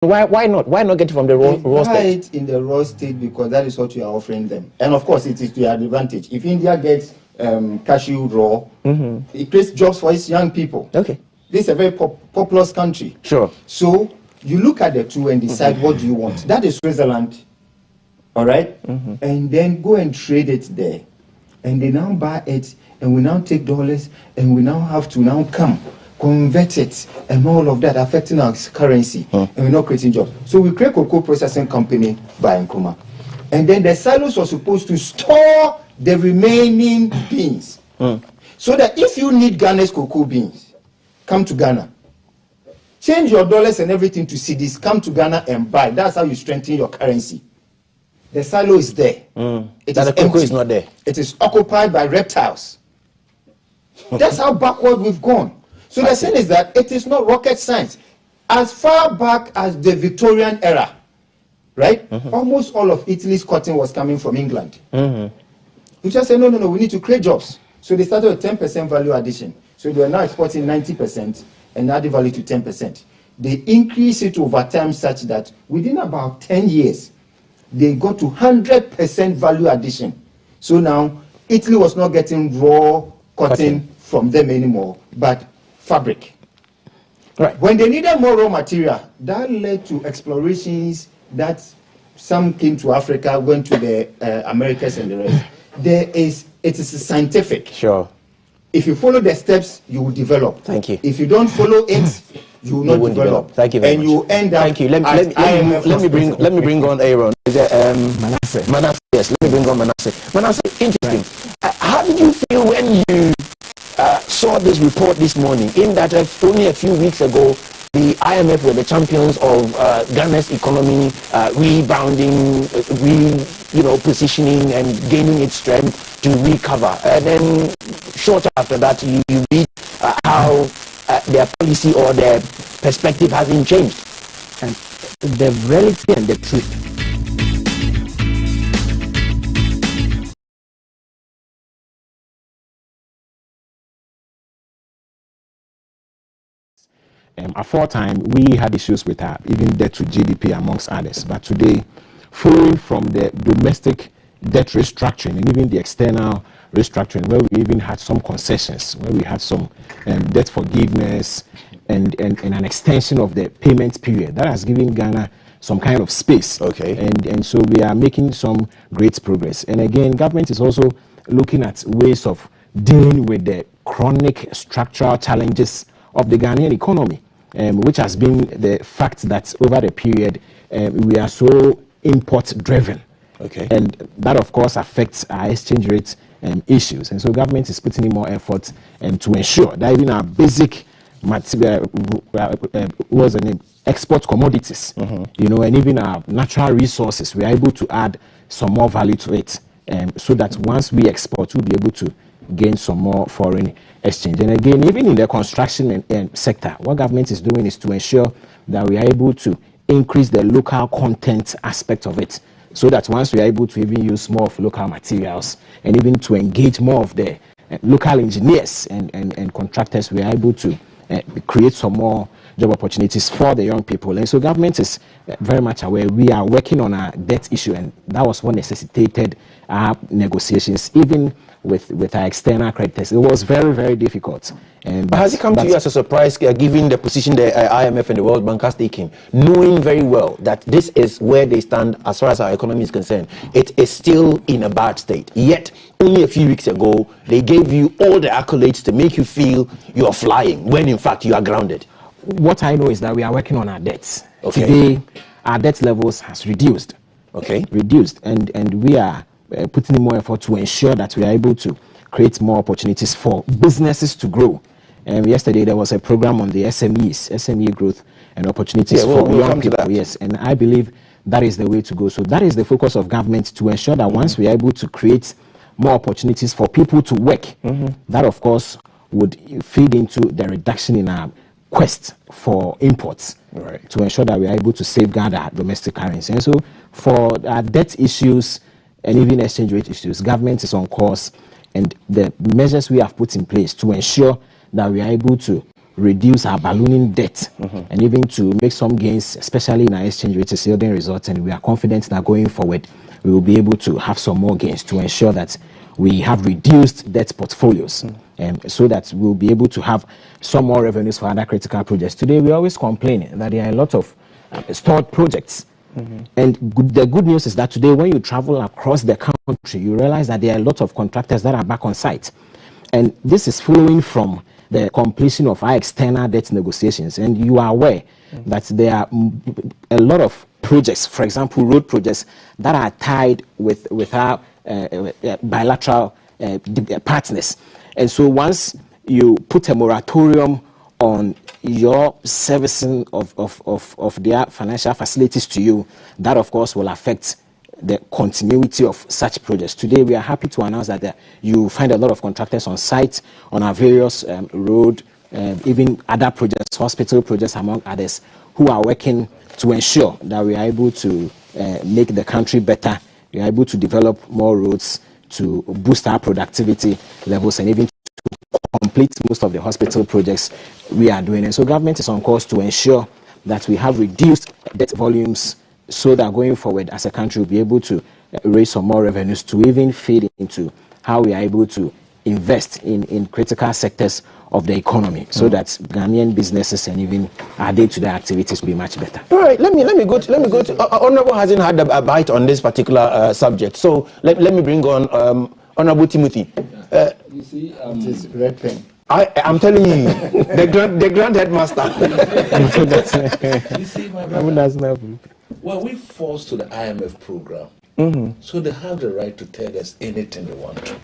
Why not? Why not get it from the raw state? It in the raw state because that is what you are offering them, and of course it is to your advantage. If India gets cashew raw, it creates jobs for its young people. Okay, this is a very populous country. Sure. So you look at the two and decide what do you want. That is Switzerland, all right, and then go and trade it there, and they now buy it, and we now take dollars, and we now have to now come convert it and all of that affecting our currency, and we're not creating jobs. So we create cocoa processing company by Nkrumah, and then the silos are supposed to store the remaining beans, so that if you need Ghana's cocoa beans, come to Ghana, change your dollars and everything to cedis, come to Ghana and buy. That's how you strengthen your currency. The silo is there. The cocoa is not there. It is occupied by reptiles. That's how backward we've gone. So the thing is that it is not rocket science. As far back as the Victorian era, right? Almost all of Italy's cotton was coming from England. We just said, no, we need to create jobs. So they started with 10% value addition. So they are now exporting 90% and adding value to 10%. They increased it over time such that within about 10 years, they got to 100% value addition. So now Italy was not getting raw cotton from them anymore, but fabric. Right. When they needed more raw material, that led to explorations that some came to Africa, went to the Americas and the rest. It is scientific. Sure. If you follow the steps, you will develop. Thank you. If you don't follow it, you will not develop. Thank you very much. And you end up. Thank you. Let me bring on Aaron. Manasseh. Yes, let me bring on Manasseh. Manasseh, interesting. How did you feel when you saw this report this morning? In that only a few weeks ago, the IMF were the champions of Ghana's economy rebounding, positioning and gaining its strength to recover. And then shortly after that, you read how their policy or their perspective hasn't changed. And the reality and the truth. Aforetime, we had issues with even debt to GDP amongst others. But today, following from the domestic debt restructuring and even the external restructuring, where we even had some concessions, where we had some debt forgiveness and an extension of the payment period, that has given Ghana some kind of space. Okay. And so we are making some great progress. And again, government is also looking at ways of dealing with the chronic structural challenges of the Ghanaian economy, which has been the fact that over the period we are so import driven. Okay. And that of course affects our exchange rate issues. And so government is putting in more effort to ensure that even our basic material, export commodities, and even our natural resources, we are able to add some more value to it, so that once we export, we'll be able to gain some more foreign exchange. And again, even in the construction sector, what government is doing is to ensure that we are able to increase the local content aspect of it, so that once we are able to even use more of local materials and even to engage more of the local engineers and contractors, we are able to create some more job opportunities for the young people. And so government is very much aware. We are working on a debt issue, and that was what necessitated our negotiations, even with our external creditors. It was very, very difficult. But has it come to you as a surprise, given the position the IMF and the World Bank has taken, knowing very well that this is where they stand as far as our economy is concerned? It is still in a bad state. Yet, only a few weeks ago, they gave you all the accolades to make you feel you are flying, when in fact you are grounded. What I know is that we are working on our debts. Okay. Today, our debt levels has reduced. Okay. Reduced. And we are putting in more effort to ensure that we are able to create more opportunities for businesses to grow. Yesterday, there was a program on the SME growth and opportunities for young people. Yes, and I believe that is the way to go. So that is the focus of government, to ensure that once we are able to create more opportunities for people to work, that of course would feed into the reduction in our quest for imports, right, to ensure that we are able to safeguard our domestic currency. And so for our debt issues and even exchange rate issues, government is on course, and the measures we have put in place to ensure that we are able to reduce our ballooning debt and even to make some gains, especially in our exchange rate yielding results. And we are confident that going forward, we will be able to have some more gains to ensure that we have reduced debt portfolios, so that we'll be able to have some more revenues for other critical projects. Today, we always complain that there are a lot of stored projects. And the good news is that today, when you travel across the country, you realize that there are a lot of contractors that are back on site. And this is following from the completion of our external debt negotiations. And you are aware that there are a lot of projects, for example, road projects, that are tied with our bilateral partners. And so once you put a moratorium on your servicing of their financial facilities to you, that of course will affect the continuity of such projects. Today we are happy to announce that you find a lot of contractors on site on our various road, even other projects, hospital projects among others, who are working to ensure that we are able to make the country better. We are able to develop more roads, to boost our productivity levels, and even to complete most of the hospital projects we are doing. And so government is on course to ensure that we have reduced debt volumes, so that going forward as a country we'll be able to raise some more revenues to even feed into how we are able to invest in critical sectors of the economy, so that Ghanaian businesses and even our day-to-day activities will be much better. All right, let me go to Honorable hasn't had a bite on this particular subject, so let me bring on Honorable Timothy. You see, it is red pen. I'm telling you, the grand headmaster. You see, my brother, well, we forced to the IMF program, so they have the right to tell us anything they want to.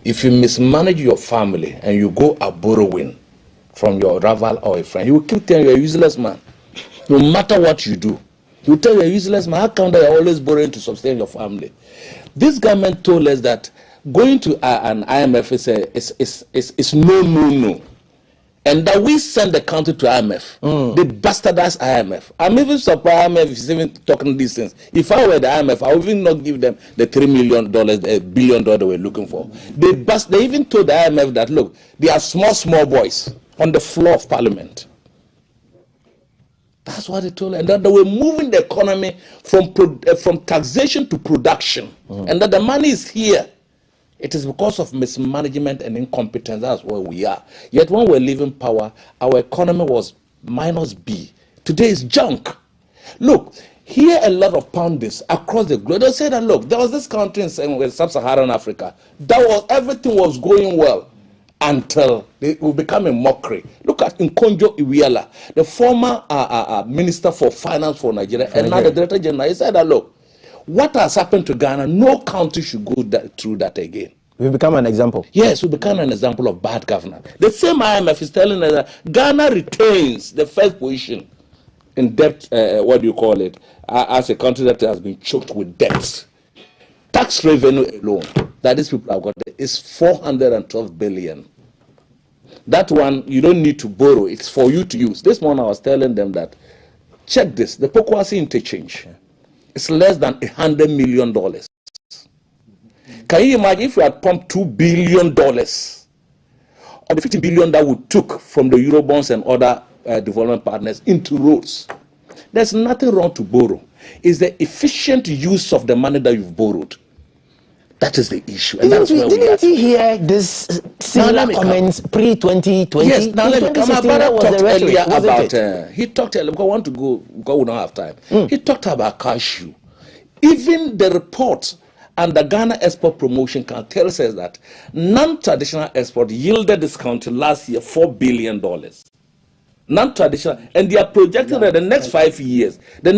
If you mismanage your family and you go a borrowing from your rival or a friend, you will keep telling you're a useless man. No matter what you do, you tell you're a useless man. How come that you're always borrowing to sustain your family? This government told us that going to an IMF is no. And that we send the country to IMF. They bastardized IMF. I'm even surprised IMF is even talking these things. If I were the IMF, I would even not give them the $3 million, $1 billion they were looking for. They even told the IMF that, look, they are small boys on the floor of Parliament. That's what they told them. And that they were moving the economy from taxation to production. And that the money is here. It is because of mismanagement and incompetence. That's where we are. Yet when we're leaving power, our economy was -B. Today is junk. Look, here a lot of pundits across the globe, they say that, look, there was this country in sub-Saharan Africa, everything was going well until it will become a mockery. Look at Nkonjo Iweala, the former Minister for Finance for Nigeria, and now the Director General. He said that, look, what has happened to Ghana, no country should go through that again. We've become an example. Yes, we become an example of bad governance. The same IMF is telling us that Ghana retains the first position in debt, as a country that has been choked with debts. Tax revenue alone that these people have got is 412 billion. That one, you don't need to borrow. It's for you to use. This morning I was telling them that, check this, the Pokwasi interchange. It's less than $100 million. Can you imagine if we had pumped $2 billion of the $50 billion that we took from the Eurobonds and other development partners into roads? There's nothing wrong to borrow. It's the efficient use of the money that you've borrowed. That is the issue. And that's where didn't you hear this similar comments pre-2020? Yes, now let me come. My brother talked earlier about, he talked earlier, because I want to go, because we don't have time. He talked about cashew. Even the report and the Ghana Export Promotion Council tells us that non-traditional export yielded this country last year $4 billion. Non-traditional, and they are projecting that the next 5 years, they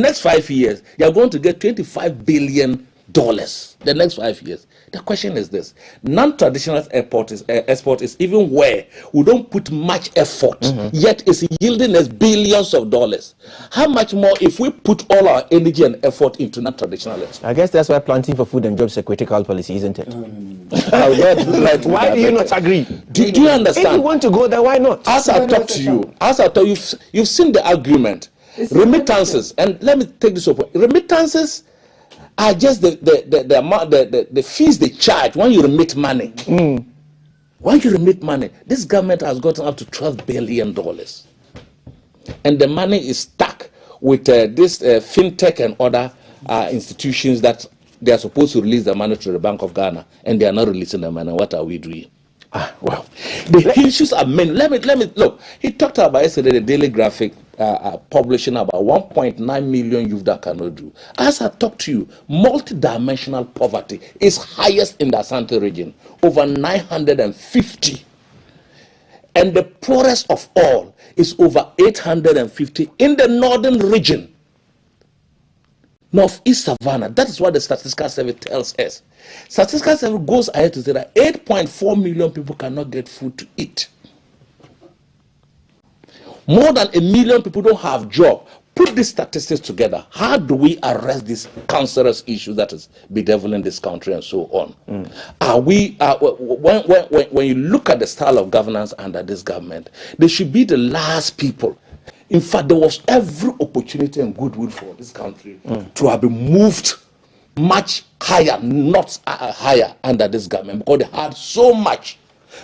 are going to get $25 billion. The next 5 years. The question is this: non-traditional export is even where we don't put much effort, yet it's yielding us billions of dollars. How much more if we put all our energy and effort into non-traditional export? I guess that's why planting for food and jobs is a critical policy, isn't it? Why do you not agree? Do you understand? If you want to go there, why not? As I talk to you, you've seen the argument. Remittances, and let me take this up. Remittances are just the fees they charge when you remit money. When you remit money, this government has gotten up to $12 billion. And the money is stuck with this fintech and other institutions that they are supposed to release the money to the Bank of Ghana, and they are not releasing the money. What are we doing? Well, the issues are many. Let me look. He talked about yesterday the Daily Graphic publishing about 1.9 million youth that cannot do. As I talked to you, multi-dimensional poverty is highest in the Asante region, over 950. And the poorest of all is over 850 in the northern region, Northeast Savannah. That is what the Statistical Survey tells us. Statistical Survey goes ahead to say that 8.4 million people cannot get food to eat. More than 1 million people don't have job. Put these statistics together. How do we arrest these cancerous issues that is bedeviling this country and so on? Are we when you look at the style of governance under this government, they should be the last people. In fact, there was every opportunity and goodwill for this country to have been moved much higher, not higher under this government, because they had so much.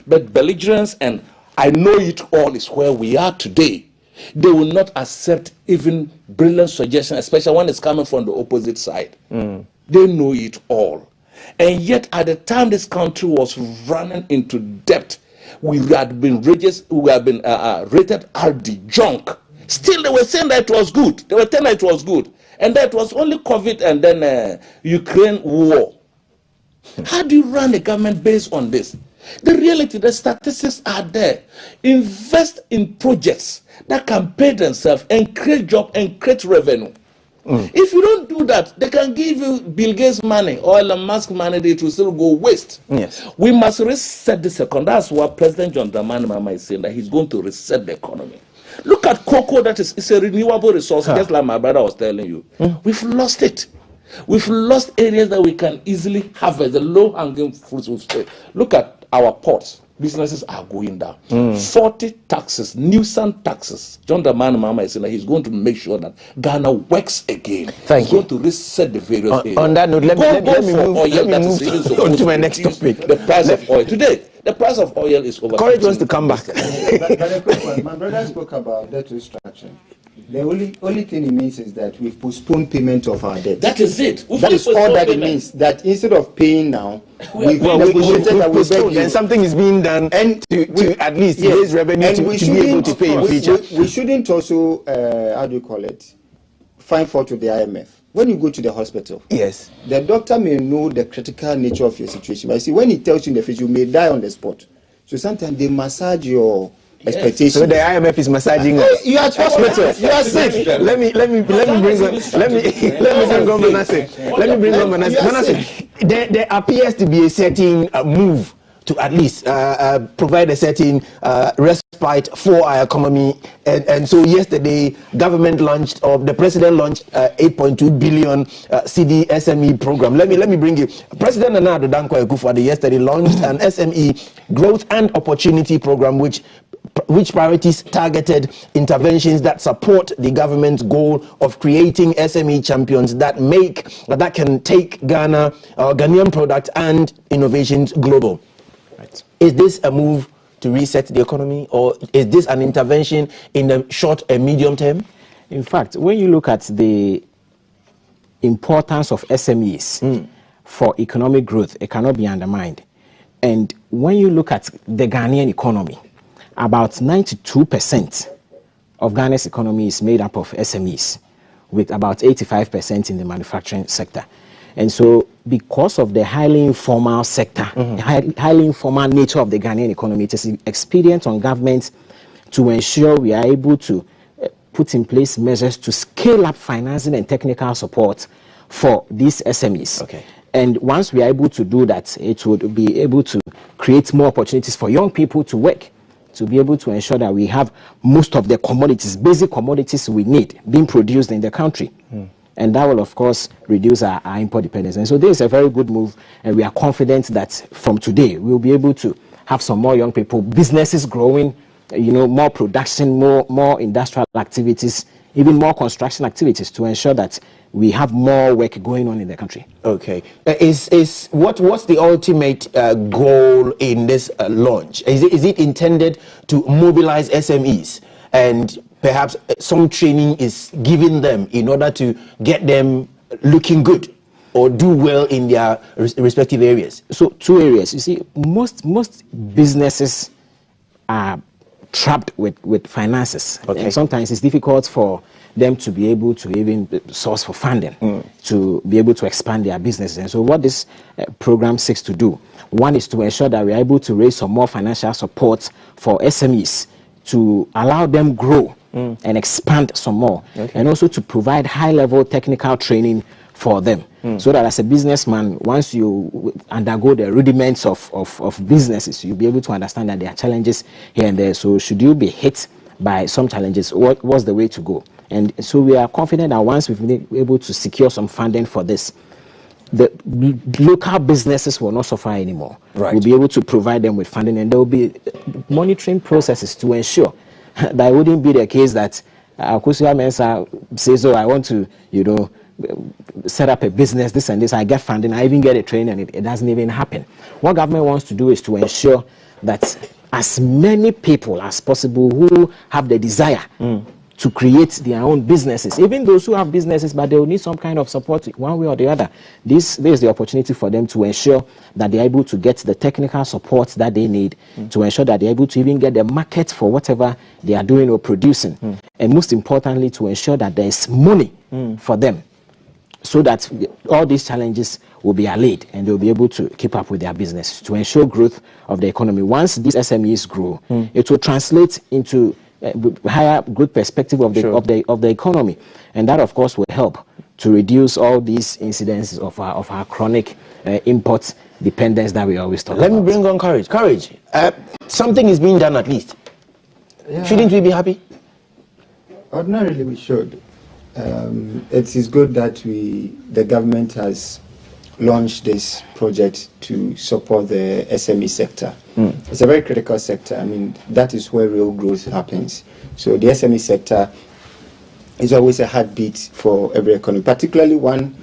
But belligerence and I know it all is where we are today. They will not accept even brilliant suggestions, especially when it's coming from the opposite side. They know it all. And yet, at the time this country was running into debt, we had been rated RD junk. Still, they were saying that it was good. They were telling that it was good. And that was only COVID and then Ukraine war. How do you run a government based on this? The reality, the statistics are there. Invest in projects that can pay themselves and create jobs and create revenue. If you don't do that, they can give you Bill Gates money or Elon Musk money, it will still go waste. Yes. We must reset this economy. That's what President John Dramani Mahama is saying, that he's going to reset the economy. Look at cocoa, it's a renewable resource, just like my brother was telling you. We've lost it. We've lost areas that we can easily harvest, the low-hanging fruits. Look at our ports. Businesses are going down. 40 taxes, nuisance taxes. John Dramani Mahama is saying that he's going to make sure that Ghana works again. Thank you. He's going to reset the various areas. On that note, let me move on to my next topic. The price of oil. Today, the price of oil is over. Courage wants to come back. But a quick one. My brother spoke about debt restructuring. The only thing it means is that we've postponed payment of our debt. That is it. That is all that it means. That instead of paying now, we've negotiated that we beg you. And something is being done to at least raise revenue to be able to pay in future. We shouldn't also, how do you call it, find fault with the IMF. When you go to the hospital, yes, the doctor may know the critical nature of your situation. But see, when he tells you in the future, you may die on the spot. So sometimes they massage your expectations. So the IMF is massaging us. You are at hospital. You are sick. Let me bring on Manasseh. Let me bring on Manasseh. Manasseh, there appears to be a certain move to at least provide a certain respite for our economy. And so yesterday, the president launched 8.2 billion CD SME program. Let me bring you. President Nana Addo Dankwa Akufo-Addo yesterday launched an SME growth and opportunity program which priorities targeted interventions that support the government's goal of creating SME champions that can take Ghanaian product and innovations global. Right. Is this a move to reset the economy, or is this an intervention in the short and medium term? In fact, when you look at the importance of SMEs for economic growth, it cannot be undermined. And when you look at the Ghanaian economy, about 92% of Ghana's economy is made up of SMEs, with about 85% in the manufacturing sector. And so because of the highly informal sector, highly informal nature of the Ghanaian economy, it is expedient on government to ensure we are able to put in place measures to scale up financing and technical support for these SMEs. Okay. And once we are able to do that, it would be able to create more opportunities for young people to work, to be able to ensure that we have most of the commodities, basic commodities we need being produced in the country. And that will, of course, reduce our import dependence. And so this is a very good move, and we are confident that from today, we'll be able to have some more young people, businesses growing, more production, more industrial activities even more construction activities to ensure that we have more work going on in the country. Okay. What's the ultimate goal in this launch? Is it intended to mobilize SMEs, and perhaps some training is given them in order to get them looking good or do well in their respective areas? So 2 areas. You see, most businesses are trapped with finances, and sometimes it's difficult for them to be able to even source for funding to be able to expand their businesses. And so what this program seeks to do, one is to ensure that we're able to raise some more financial support for SMEs to allow them grow and expand some more, and also to provide high-level technical training for them, so that as a businessman, once you undergo the rudiments of businesses, you'll be able to understand that there are challenges here and there. So should you be hit by some challenges, what's the way to go? And so we are confident that once we've been able to secure some funding for this, the local businesses will not suffer anymore. Right. We'll be able to provide them with funding, and there will be monitoring processes to ensure that it wouldn't be the case that Akosua Mensah says, oh, I want to, set up a business, this and this, I get funding, I even get a training, and it doesn't even happen. What government wants to do is to ensure that as many people as possible who have the desire to create their own businesses, even those who have businesses but they will need some kind of support one way or the other, this is the opportunity for them to ensure that they're able to get the technical support that they need to ensure that they're able to even get the market for whatever they are doing or producing, and most importantly to ensure that there is money for them, so that all these challenges will be allayed and they'll be able to keep up with their business to ensure growth of the economy. Once these SMEs grow, it will translate into higher growth perspective of the economy, and that of course will help to reduce all these incidences of our chronic import dependence that we always talk about. Let me bring on Courage. Courage, something is being done at least. Yeah. Shouldn't we be happy? Ordinarily we should. It is good that the government has launched this project to support the SME sector. It's a very critical sector. I mean, that is where real growth happens. So the SME sector is always a heartbeat for every economy, particularly one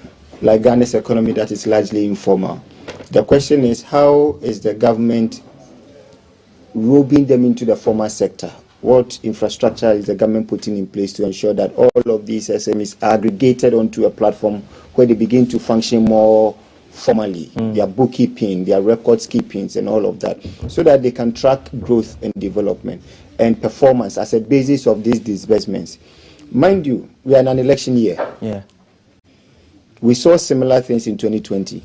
like Ghana's economy that is largely informal. The question is, how is the government roping them into the formal sector? What infrastructure is the government putting in place to ensure that all of these SMEs are aggregated onto a platform where they begin to function more formally, their bookkeeping, their records keepings and all of that, so that they can track growth and development and performance as a basis of these disbursements. Mind you, we are in an election year. Yeah. We saw similar things in 2020.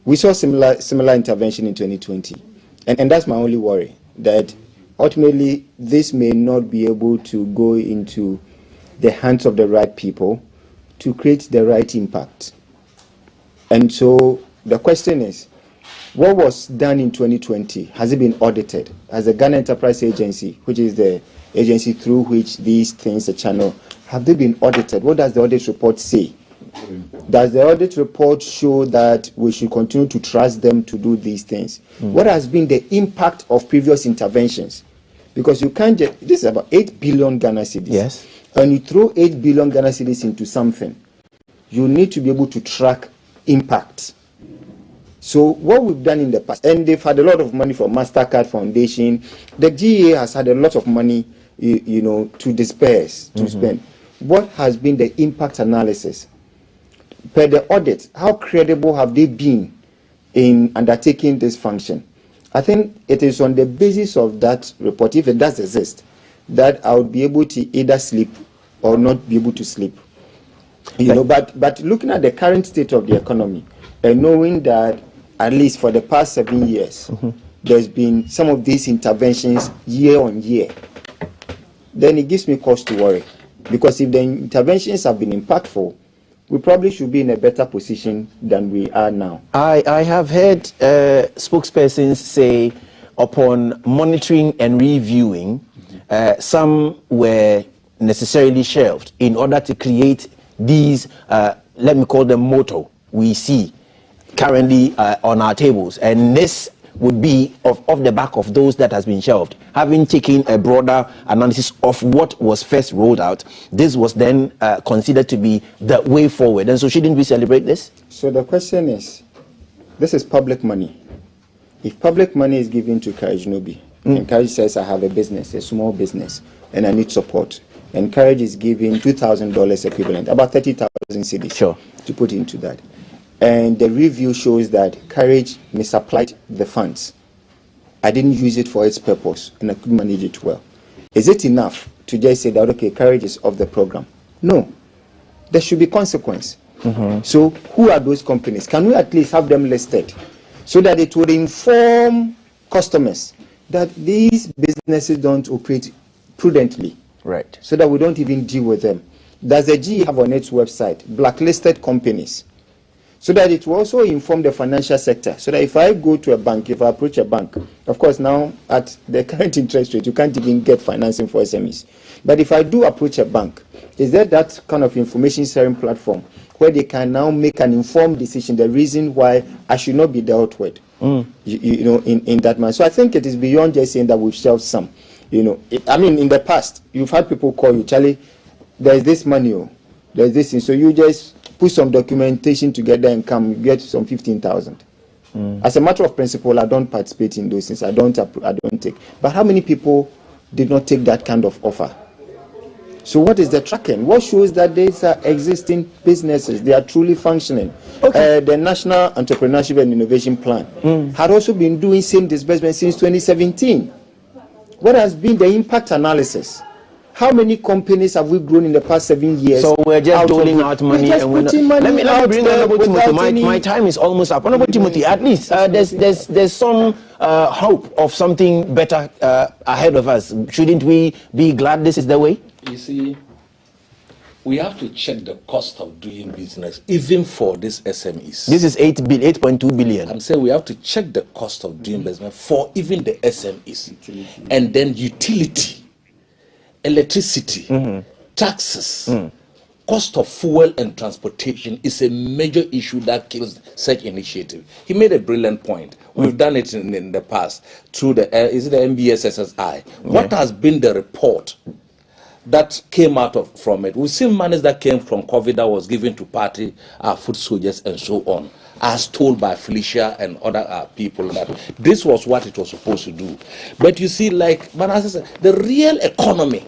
We saw similar intervention in 2020. And that's my only worry, that ultimately this may not be able to go into the hands of the right people to create the right impact. And so the question is, what was done in 2020? Has it been audited? Has the Ghana Enterprise Agency, which is the agency through which these things are channeled, have they been audited? What does the audit report say? Does the audit report show that we should continue to trust them to do these things? What has been the impact of previous interventions? Because you can't just, this is about 8 billion Ghana cedis. Yes. And you throw 8 billion Ghana cedis into something, you need to be able to track impact. So what we've done in the past, and they've had a lot of money from MasterCard Foundation, the GEA has had a lot of money, to disperse, to spend. What has been the impact analysis? Per the audit, how credible have they been in undertaking this function? I think it is on the basis of that report, if it does exist, that I would be able to either sleep or not be able to sleep. But looking at the current state of the economy and knowing that at least for the past 7 years, there's been some of these interventions year on year, then it gives me cause to worry. Because if the interventions have been impactful, we probably should be in a better position than we are now. I have heard spokespersons say upon monitoring and reviewing, some were necessarily shelved in order to create these, let me call them motto, we see currently on our tables. And this would be off the back of those that has been shelved. Having taken a broader analysis of what was first rolled out, this was then considered to be the way forward. And so shouldn't we celebrate this? So the question is, this is public money. If public money is given to Courage Nobi, and Courage says, I have a business, a small business, and I need support, and Courage is giving $2,000 equivalent, about 30,000 cedis, sure, to put into that. And the review shows that Courage misapplied the funds. I didn't use it for its purpose, and I couldn't manage it well. Is it enough to just say that, okay, Courage is off the program? No. There should be consequence. So who are those companies? Can we at least have them listed so that it would inform customers that these businesses don't operate prudently? Right. So that we don't even deal with them. Does the GE have on its website blacklisted companies? So that it will also inform the financial sector. So that if I go to a bank, if I approach a bank, of course now at the current interest rate, you can't even get financing for SMEs. But if I do approach a bank, is there that kind of information sharing platform where they can now make an informed decision, the reason why I should not be dealt with, you know, in that manner. So I think it is beyond just saying that we've shelved some. You know, I mean, in the past, you've had people call you, Charlie, there's this money, there's this thing. So you just put some documentation together and come, you get some 15,000. As a matter of principle, I don't participate in those things. I don't take. But how many people did not take that kind of offer? So what is the tracking? What shows that these are existing businesses? They are truly functioning. Okay. The National Entrepreneurship and Innovation Plan had also been doing same disbursement since 2017. What has been the impact analysis? How many companies have we grown in the past 7 years? So we're just doling out money, and we're not. Let me bring Honorable Timothy. My time is almost up. Honorable Timothy, at least there's some hope of something better ahead of us. Shouldn't we be glad this is the way? You see, we have to check the cost of doing business, even for these SMEs. This is 8.2 billion. I'm saying we have to check the cost of doing business for even the SMEs, and then utility, electricity, taxes, cost of fuel and transportation is a major issue that kills such initiative. He made a brilliant point. We've done it in the past through the is it the MBSSSI? What has been the report that came out from it? We've seen monies that came from COVID that was given to party food soldiers and so on, as told by Felicia and other people, that this was what it was supposed to do. But you see, like Manasseh said, the real economy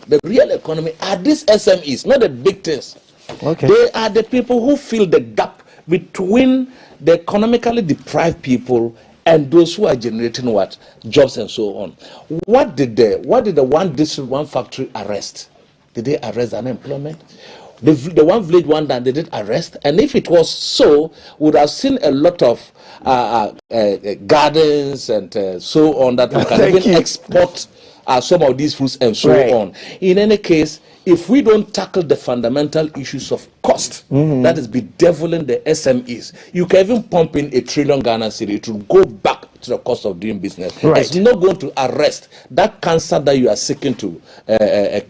are these SMEs, not the big things. Okay. They are the people who fill the gap between the economically deprived people and those who are generating what? Jobs and so on. What did the one district, one factory arrest? Did they arrest unemployment? The one village one that they did arrest, and if it was so, would have seen a lot of gardens and so on that we can even export some of these fruits and so on. In any case, if we don't tackle the fundamental issues of cost, that is bedeviling the SMEs, you can even pump in $1 trillion Ghana cedi, it will go back to the cost of doing business. It's not going to arrest that cancer that you are seeking to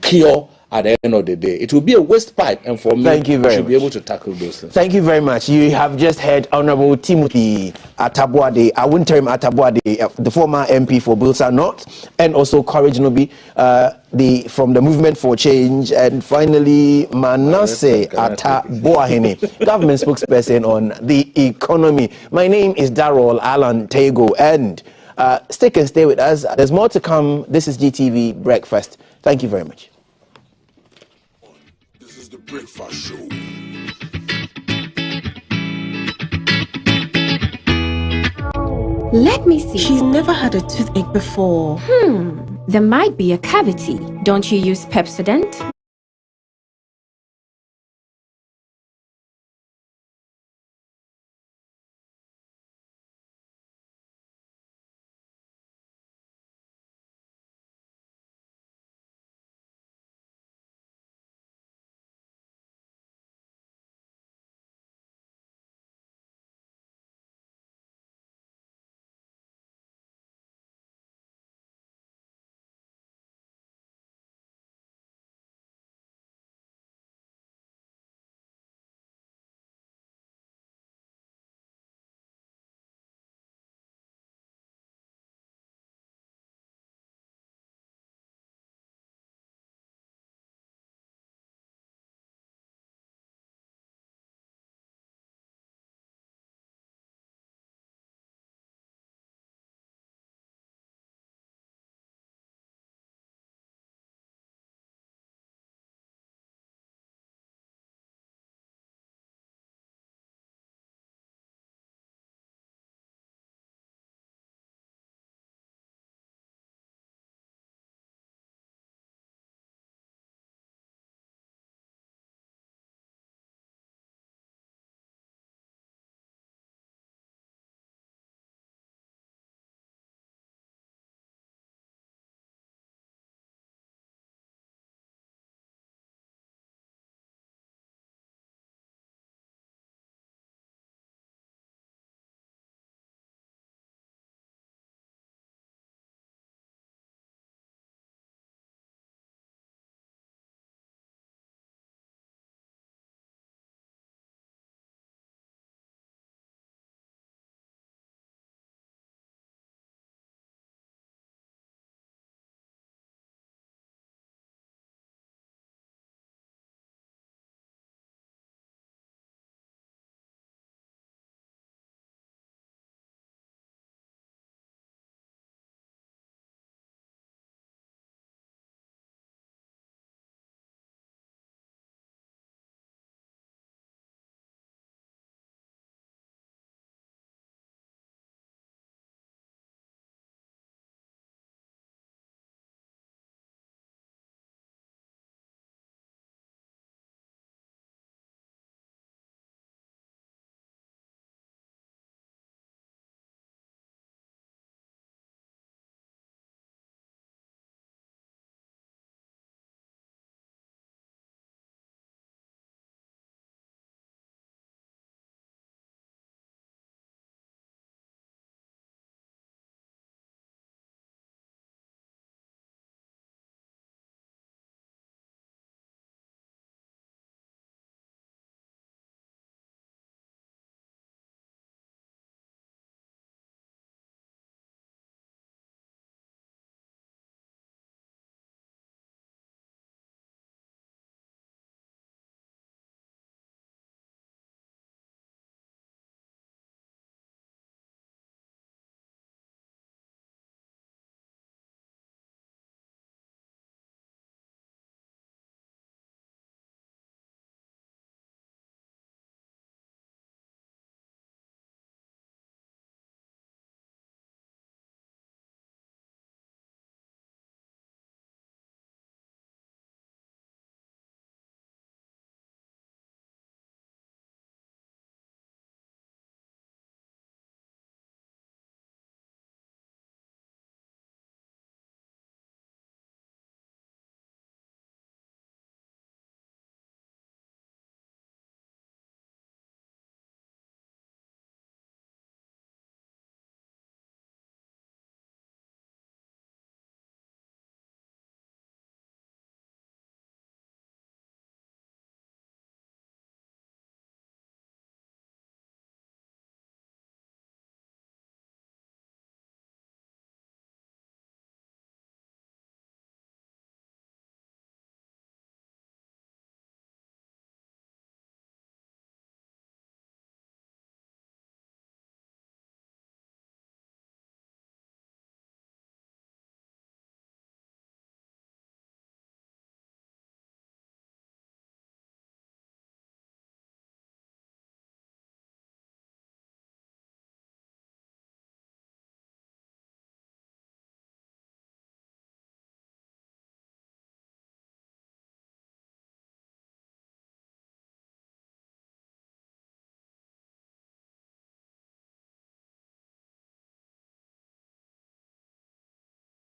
cure. At the end of the day, it will be a waste pipe, and for me, we should be able to tackle those things. Thank you very much. You have just heard Honorable Timothy Attabuade, I wouldn't term Attabuade, the former MP for Bilsa North, and also Courage Nobi, from the Movement for Change, and finally Manasseh Attabuahene, government spokesperson on the economy. My name is Darrell Alan Tego, and stay with us. There's more to come. This is GTV Breakfast. Thank you very much. The Breakfast Show. Let me see. She's never had a toothache before. There might be a cavity. Don't you use Pepsodent?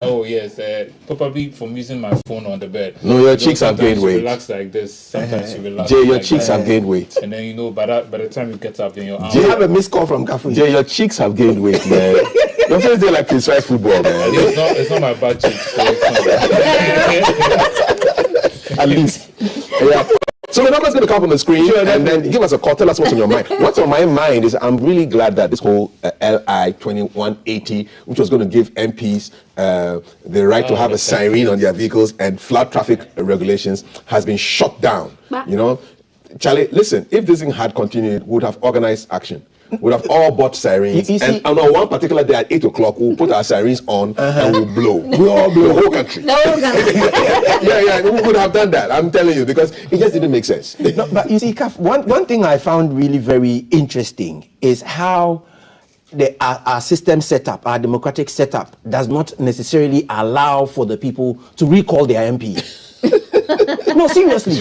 Oh yes, probably from using my phone on the bed. No, your cheeks have gained weight. Relax like this. Sometimes you relax. Jay, your like cheeks that. have gained weight. And then by the time you get up, then your arm. Do you have a missed call from Kafu? Jay, your cheeks have gained weight, man. Your face is like precise football, man. It's not my bad cheeks. So it's not. At least. Yeah. So the number's going to come up on the screen, and then give us a call. Tell us what's on your mind. What's on my mind is I'm really glad that this whole LI 2180, which was going to give MPs the right to have a siren on their vehicles and flood traffic regulations, has been shut down. You know, Charlie, listen, if this thing had continued, we would have organized action. We'd have all bought sirens. And on one particular day at 8 o'clock, we'll put our sirens on and we'll blow. We'll all blow the whole country. Yeah, we would have done that. I'm telling you, because it just didn't make sense. No, but you see, Kaf, one thing I found really very interesting is how our system setup, our democratic setup, does not necessarily allow for the people to recall their MP. No, seriously.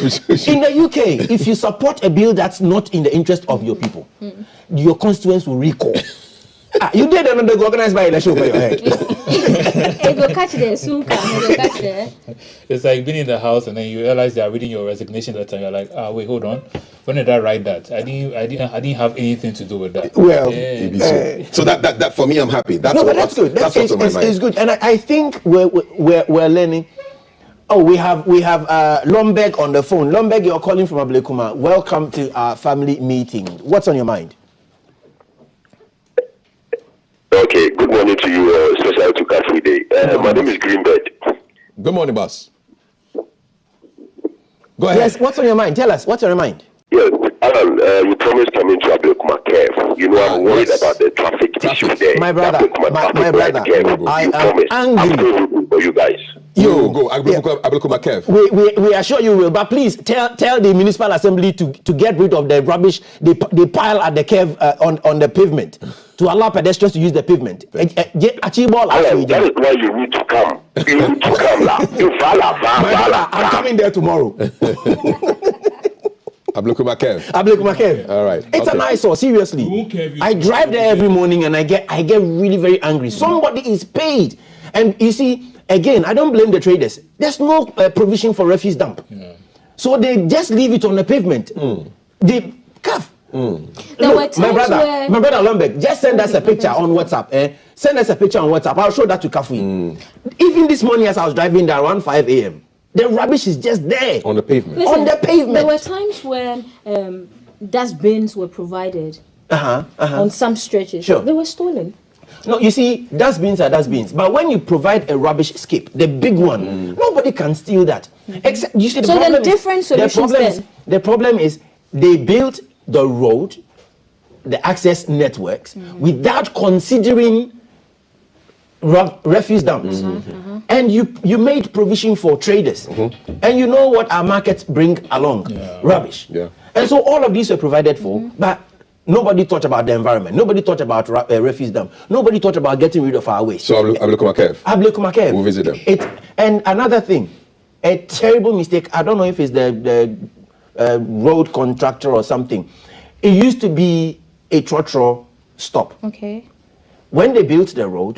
In the UK, if you support a bill that's not in the interest of your people, your constituents will recall. You did another organized by election over your head. It's like being in the house and then you realize they are reading your resignation letter and you're like, wait, hold on. When did I write that? I didn't have anything to do with that. Well, so that for me, I'm happy. That's good. That's what's on my mind. It's good, and I think we're learning. Oh, we have Lombek on the phone. Lombek, you're calling from Ablekuma. Welcome to our family meeting. What's on your mind? Okay, good morning to you, special to Kafu Day. My name is Greenbird. Good morning, boss. Go ahead. Yes, what's on your mind? Tell us, what's on your mind? Yes, Alan, you promised coming to Ablekuma Kev. You know, I'm worried about the traffic issue there. My brother, my brother, I am angry. For you guys. You go, Ablekuma Kev. We assure you will, but please tell the municipal assembly to get rid of the rubbish they pile at the Kev on the pavement to allow pedestrians to use the pavement. That is why you need to come. You need to come now. I'm coming there tomorrow. Ablekuma Kev. All right. It's an eyesore, seriously. I drive there every morning and I get really very angry. Somebody is paid. And you see, again, I don't blame the traders. There's no provision for refuse dump. Yeah. So they just leave it on the pavement. They Kaf. Look, my brother Lombek, just send us a picture on WhatsApp. Send us a picture on WhatsApp. I'll show that to Kafu. Even this morning as I was driving there around 5 a.m., the rubbish is just there. On the pavement. Listen, on the pavement. There were times when dustbins were provided on some stretches. Sure. They were stolen. No, you see, dustbins are dustbins. But when you provide a rubbish skip, the big one, nobody can steal that. Except, you see, the problem is they built the road, the access networks, without considering refuse dumps. And you made provision for traders. And you know what our markets bring along? Rubbish. And so all of these were provided for, but nobody thought about the environment. Nobody thought about refuse dump. Nobody thought about getting rid of our waste. So Ablekuma Kev. We'll visit them. And another thing, a terrible mistake. I don't know if it's the road contractor or something. It used to be a trotro stop. Okay. When they built the road,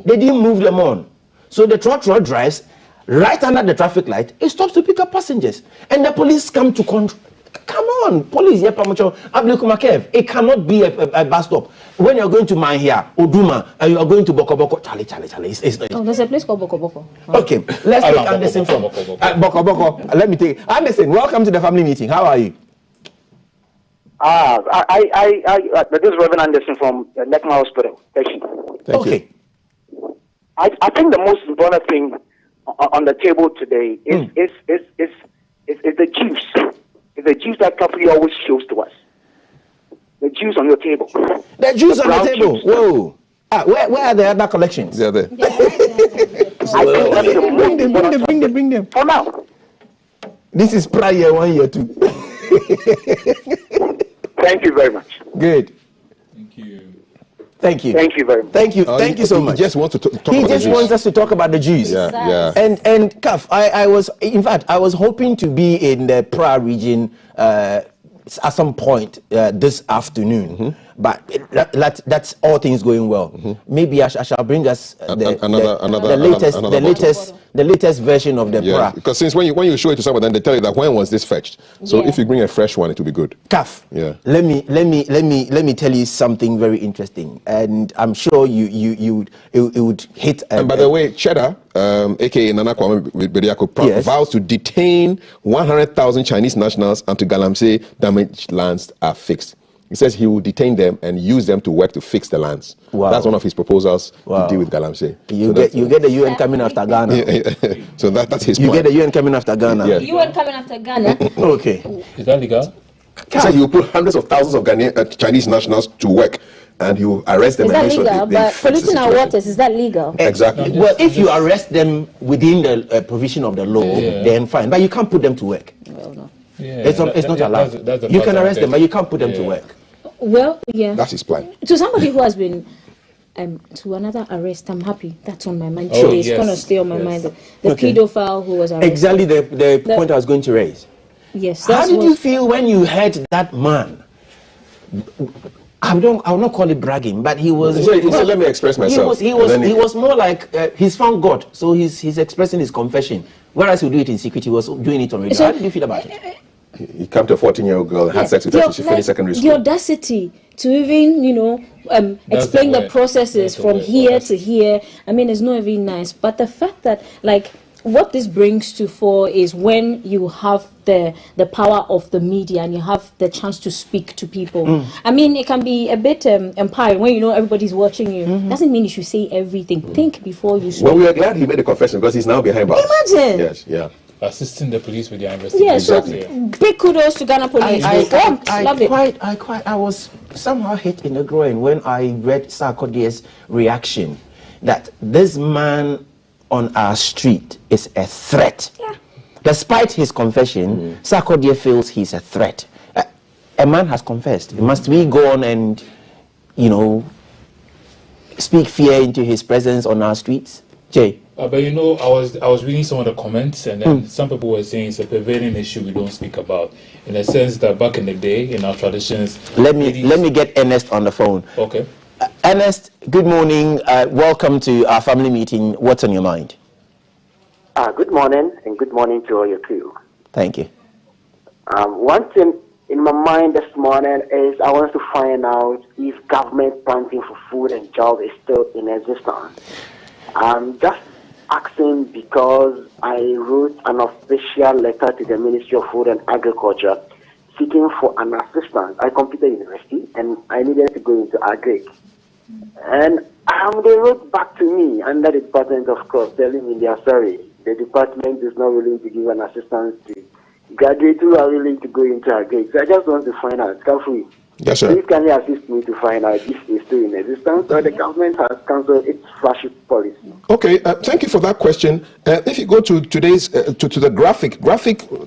they didn't move them on. So the trotro drives right under the traffic light. It stops to pick up passengers. And the police come to control. Come on, police here, Ablekuma Kev. It cannot be a bus stop. When you're going to Mahia, Oduma, and you are going to Boko Boko, Charlie. There's a place called Boko Boko. Okay, let's take Anderson from Boko Boko. Let me take Anderson. Welcome to the family meeting. How are you? This is Reverend Anderson from Lekma Hospital. Thank you. Okay. I think the most important thing on the table today is the juice. It's the juice that company always shows to us. The juice on your table. The juice on the table. Juice. Whoa. Where are the other collections? They're there. I think that's the most important. Bring them. For now. This is prior 1 year 2. Thank you very much. Good. Thank you. Thank you very much. Thank you so much. He just wants to talk about He just wants us to talk about the Jews. Yeah. And Kaf, I was hoping to be in the Pra region at some point this afternoon. But that's all things going well. Maybe I shall bring us the latest version of the pra. Because since when you show it to someone, then they tell you that when was this fetched. So if you bring a fresh one, it will be good. Kaf. Yeah. Let me tell you something very interesting, and I'm sure it would hit. And by the way, Cheddar, aka Nana Kwame Bediako, vows to detain 100,000 Chinese nationals until Galamsey damaged lands are fixed. He says he will detain them and use them to work to fix the lands. Wow. That's one of his proposals to deal with Galamsey. You get the UN coming after Ghana. So that's his plan. You get the UN coming after Ghana. Yeah. UN coming after Ghana. Okay. Is that legal? He said he will put hundreds of thousands of Chinese nationals to work, and you arrest them. Is that legal? But polluting our waters, is that legal? Exactly. Well, if you arrest them within the provision of the law, then fine. But you can't put them to work. Well, no. It's not allowed. You can arrest them, but you can't put them to work. Well, yeah. That's his plan. To somebody who has been to another arrest, I'm happy. That's on my mind. Oh, It's going to stay on my mind. The pedophile who was arrested. Exactly the point I was going to raise. Yes. How did you feel when you heard that man? I will not call it bragging, but he was. He said, let me express myself. He was more like he's found God, so he's expressing his confession. Whereas he do it in secret, he was doing it already. How did you feel about it? He came to a 14-year-old girl, had sex with her, she finished secondary school. The audacity to even, explain the processes from here to here. I mean, it's not even nice. But the fact that, what this brings to fore is when you have the power of the media and you have the chance to speak to people. I mean, it can be a bit empowering when you know everybody's watching you. Doesn't mean you should say everything. Think before you speak. Well, we are glad he made a confession because he's now behind bars. Imagine. Yes, yeah. Assisting the police with their investigation. Yeah, so big kudos to Ghana police. I was somehow hit in the groin when I read Sarkodie's reaction that this man on our street is a threat. Yeah. Despite his confession, Sarkodie feels he's a threat. A man has confessed. Must we go on and, speak fear into his presence on our streets? Jay? But I was reading some of the comments, and then some people were saying it's a prevailing issue we don't speak about, in the sense that back in the day, in our traditions. Let me get Ernest on the phone. Okay. Ernest, good morning. Welcome to our family meeting. What's on your mind? Good morning, and good morning to all your crew. Thank you. One thing in my mind this morning is I want to find out if government planting for food and jobs is still in existence. I'm just asking because I wrote an official letter to the Ministry of Food and Agriculture seeking for an assistance. I completed university and I needed to go into agric. And they wrote back to me under the department, of course, telling me they are sorry. The department is not willing to give an assistance to graduates who are willing to go into agric. So I just want to find out, Kafui, yes, sir. Please can you assist me to find out if it's still in existence or the government has cancelled its flagship policy? Okay, thank you for that question. If you go to today's to the graphic,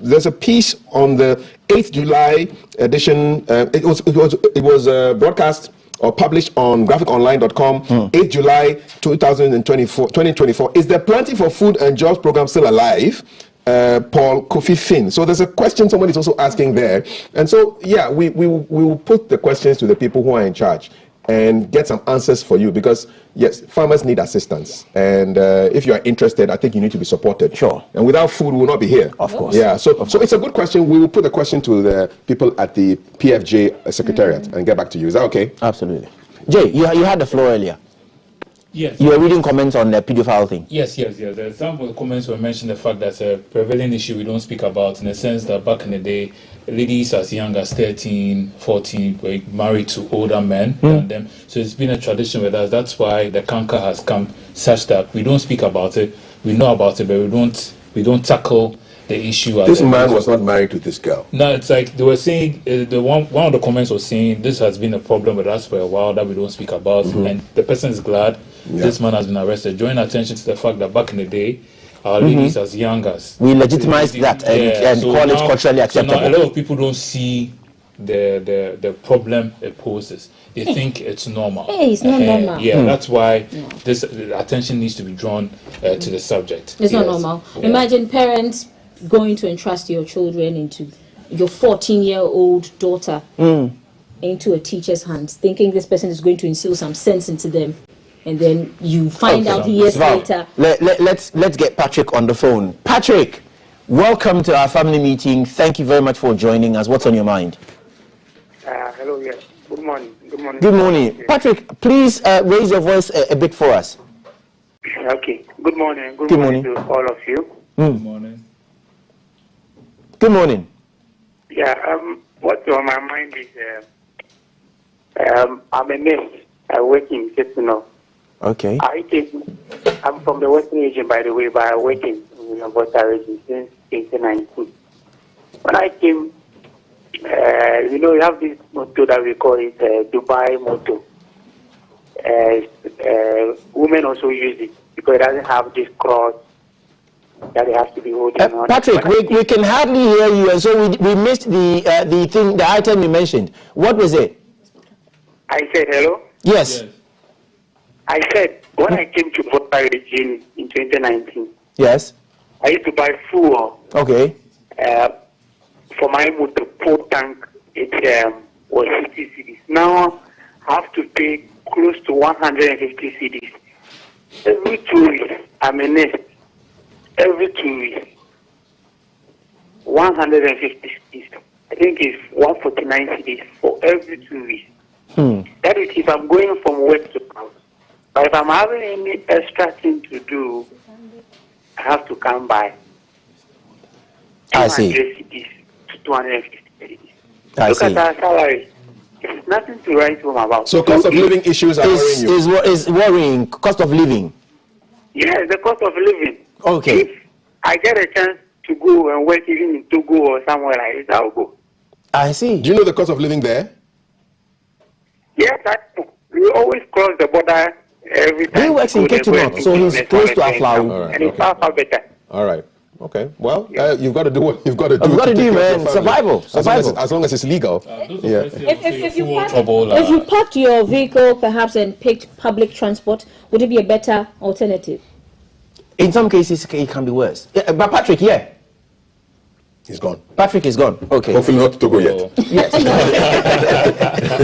there's a piece on the 8th July edition. It was broadcast or published on graphiconline.com, 8th July 2024. Is the Planting for Food and Jobs program still alive? Paul Kofi Finn. So there's a question somebody's also asking there. And so, yeah, we will put the questions to the people who are in charge and get some answers for you because, yes, farmers need assistance. And if you are interested, I think you need to be supported. Sure. And without food, we will not be here. Of course. Yeah, so it's a good question. We will put the question to the people at the PFJ Secretariat and get back to you. Is that okay? Absolutely. Jay, you had the floor earlier. Yes. You were reading comments on the pedophile thing. Yes. Some of the comments were mentioning the fact that's a prevailing issue we don't speak about in the sense that back in the day, ladies as young as 13, 14 were married to older men than them. So it's been a tradition with us. That's why the canker has come such that we don't speak about it. We know about it, but we don't tackle the issue. This man was not married to this girl. No, it's like they were saying, one of the comments was saying this has been a problem with us for a while that we don't speak about, and the person is glad this man has been arrested, drawing attention to the fact that back in the day, our ladies as young as... We legitimize that and call it culturally acceptable. So now a lot of people don't see the problem it poses. They think it's normal. Hey, it's not normal. Yeah, that's why this attention needs to be drawn to the subject. It's not normal. Yeah. Imagine parents going to entrust your children into your 14-year-old daughter into a teacher's hands, thinking this person is going to instill some sense into them, and then you find out years later. Let's get Patrick on the phone. Patrick, welcome to our family meeting. Thank you very much for joining us. What's on your mind? Hello, yes. Good morning. Good morning. Good morning. Patrick, please raise your voice a bit for us. Okay. Good morning. Good morning to all of you. Good morning. Good morning. Yeah, what's on my mind is I'm a nurse. I work in Kitchener. Okay. I'm from the Western region, by the way, but I work in the Volta region since 2019. When I came, you have this motto that we call it Dubai motto. Women also use it because it doesn't have this cross that they have to be holding on. Patrick, we can hardly hear you, and so we missed the item you mentioned. What was it? I said hello? Yes. I said when I came to Volta region in 2019. Yes. I used to buy fuel. Okay. For my motor full tank, it was 50 cedis. Now I have to pay close to 150 cedis. Every 2 weeks, I'm a nurse. Every 2 weeks, 150 cedis. I think it's 149 cedis for every 2 weeks. That is if I'm going from work to house. But if I'm having any extra thing to do, I have to come by. I see. 200 cedis to 250 cedis. I Look see. at our salary. It's nothing to write home about. So cost of living issues are worrying you? Is worrying. Cost of living. Yes, the cost of living. Okay. If I get a chance to go and work even in Togo or somewhere like this, I'll go. I see. Do you know the cost of living there? Yes, we always cross the border every time. He works in Kitchener, so he's close to Aflau. All right, And it's far better. All right. Okay. Well, you've got to do what you've got to do. You've got to do, take care of man. your family. Survival. As long as it's legal. Yeah. If you parked your vehicle perhaps and picked public transport, would it be a better alternative? In some cases, it can be worse. Yeah, but Patrick, he's gone. Patrick is gone. Okay. Hopefully not to Togo yet. Yes.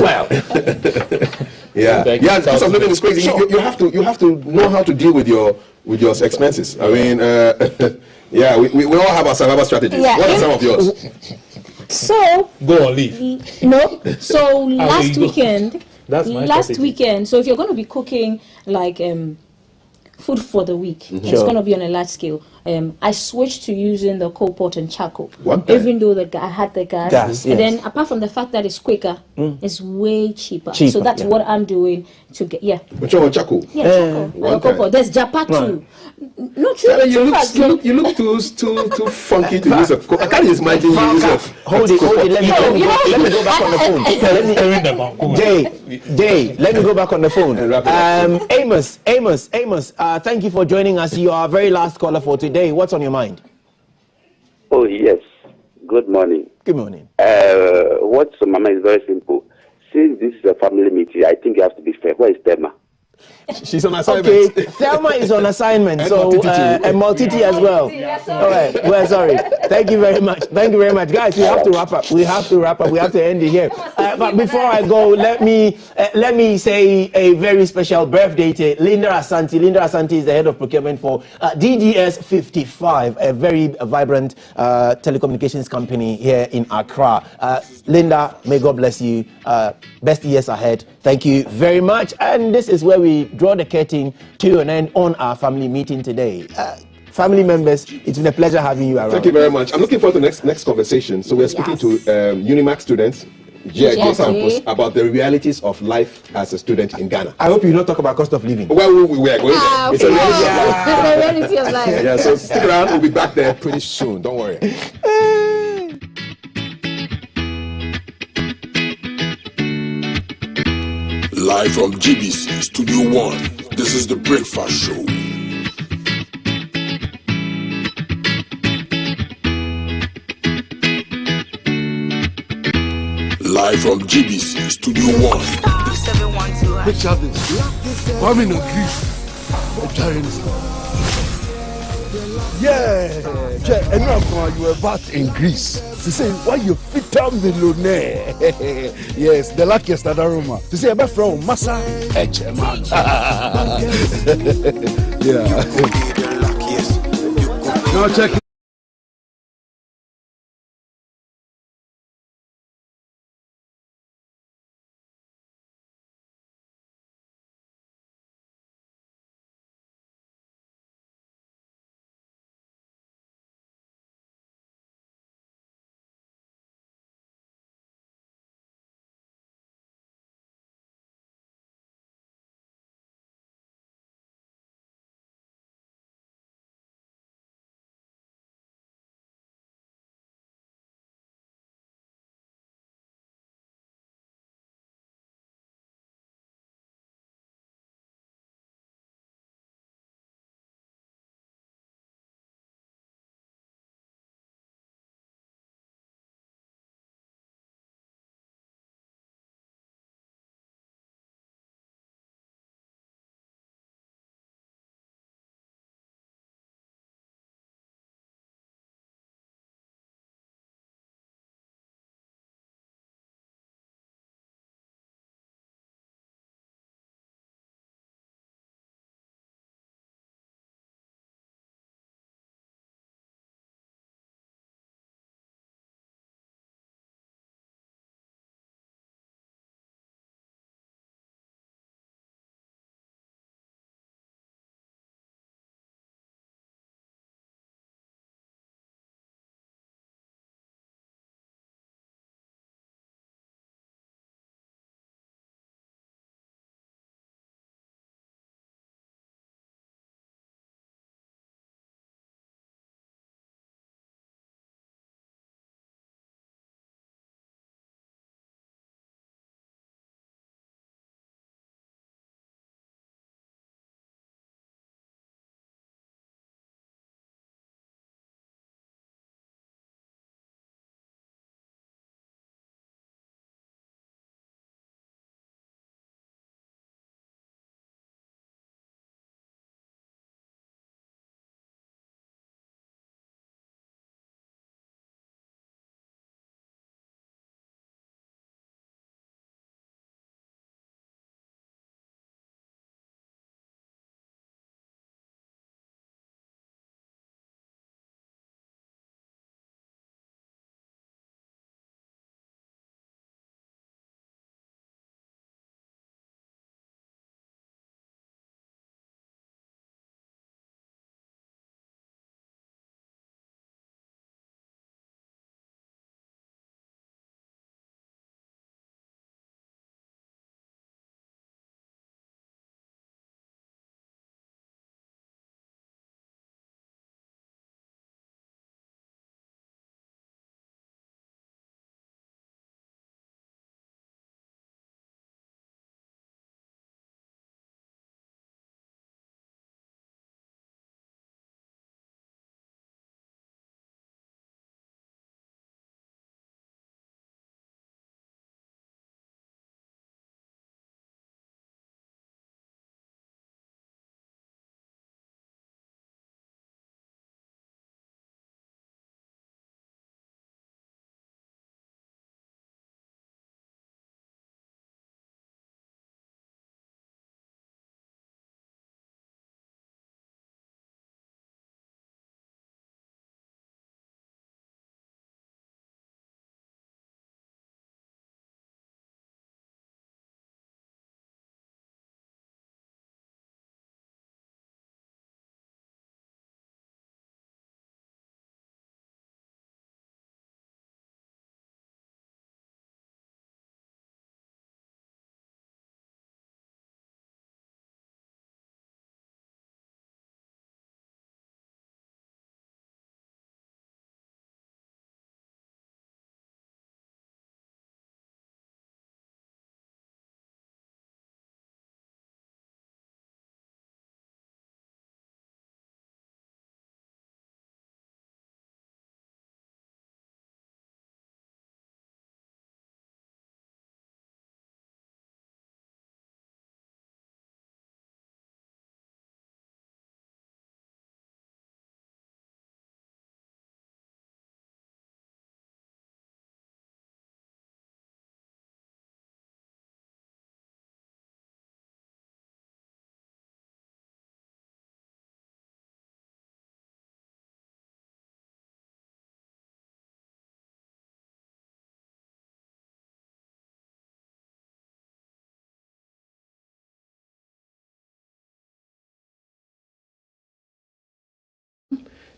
Well. Yeah. The cost of living is crazy. You have to know how to deal with your expenses. I mean, yeah, we all have our survival strategies. Yeah. What are some of yours? So go on leave. No. So last weekend. That's my last strategy. weekend. So if you're going to be cooking like food for the week, it's Sure. going to be on a large scale. I switched to using the coal pot and charcoal, What? even though I had the gas. Gas, And yes. then apart from the fact that it's quicker, it's way cheaper. Cheaper, So that's yeah. what I'm doing to get Which one? Chaco? charcoal. one Coal kind. pot. There's Japa too. No, true. You in fact, look too funky to use a. I can't just imagine you use a. Hold it. Let me go back on the phone. Jay, let me go back on the phone. Amos, thank you for joining us. You are our very last caller for today. What's on your mind? Oh, yes. Good morning. Good morning. What's on my mind is very simple. Since this is a family meeting, I think you have to be fair. Where is Thelma? She's on assignment. Okay, Thelma is on assignment, And so Multiti too. and Multiti as well. All right, well, sorry. Thank you very much, guys. We have to wrap up. We have to end it here. But before I go, let me say a very special birthday to Linda Asante. Linda Asante is the head of procurement for DDS 55, a very vibrant telecommunications company here in Accra. Linda, may God bless you. Best years ahead. Thank you very much. And this is where we draw the curtain to an end on our family meeting today. Family members, it's been a pleasure having you around. Thank you very much. I'm looking forward to the next conversation. So we're speaking to Unimax students, GIJ campus, about the realities of life as a student in Ghana. I hope you not talk about cost of living. Well, we are going there. It's a reality of life. It's a reality of life. Yeah, so stick around. We'll be back there pretty soon. Don't worry. Live from GBC Studio One, this is The Breakfast Show. Live from GBC Studio One. Picture this. Kwame no grief. Yeah, and now you were back in Greece. To say why you fit a millionaire. Yes, the luckiest at Roma. To say about from Massa Echeman. Yeah. Now check.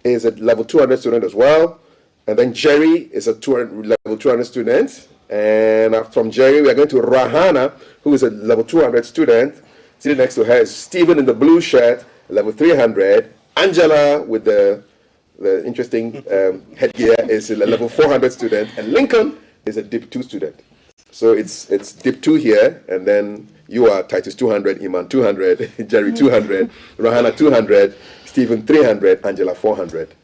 is a level 200 student as well. And then Jerry is a level 200 student. And from Jerry, we are going to Rahana, who is a level 200 student. Sitting next to her is Stephen in the blue shirt, level 300. Angela with the interesting headgear is a level 400 student. And Lincoln is a DIP 2 student. So it's DIP 2 here, and then you are Titus 200, Iman 200, Jerry 200, Rahana 200, Stephen 300, Angela 400,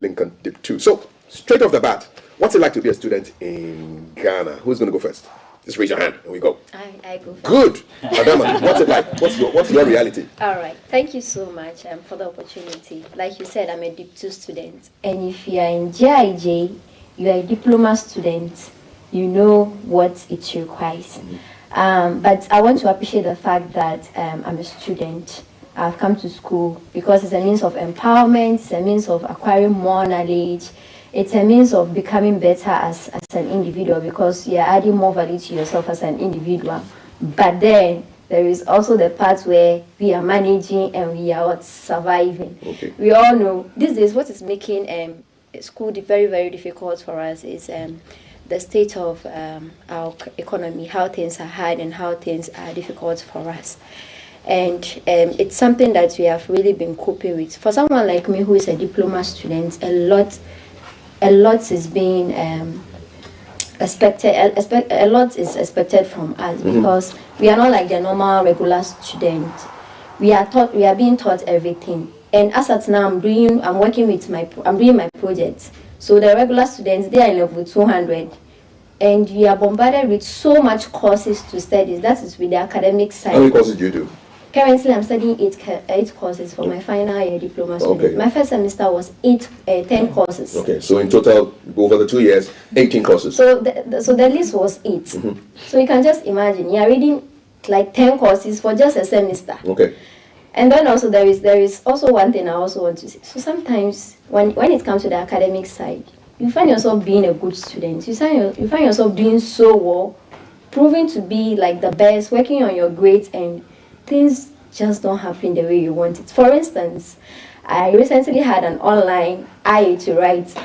Lincoln DIP 2. So straight off the bat, what's it like to be a student in Ghana? Who's going to go first? Just raise your hand and we go. I go first. Good. Adama, what's it like? What's your reality? All right. Thank you so much for the opportunity. Like you said, I'm a DIP 2 student. And if you are in JIJ, you are a diploma student, you know what it requires. But I want to appreciate the fact that I'm a student. I've come to school because it's a means of empowerment, it's a means of acquiring more knowledge, it's a means of becoming better as an individual because you're adding more value to yourself as an individual. But then there is also the part where we are managing and we are surviving. Okay. We all know these days what is making school very, very difficult for us is the state of our economy, how things are hard and how things are difficult for us. And it's something that we have really been coping with. For someone like me who is a diploma student, a lot is being expected. A lot is expected from us because we are not like the normal regular student. We are being taught everything. And as at now, I'm doing my projects. So the regular students, they are in level 200. And we are bombarded with so much courses to study. That is with the academic side. How many courses do you do? Currently, I'm studying eight courses for my final year diploma student. Okay. My first semester was 10 courses. Okay, so in total, over the 2 years, 18 courses. So the list was 8. So you can just imagine, you are reading like 10 courses for just a semester. Okay. And then also there is also one thing I also want to say. So sometimes when it comes to the academic side, you find yourself being a good student. You find yourself doing so well, proving to be like the best, working on your grades, and things just don't happen the way you want it. For instance, I recently had an online IA to write,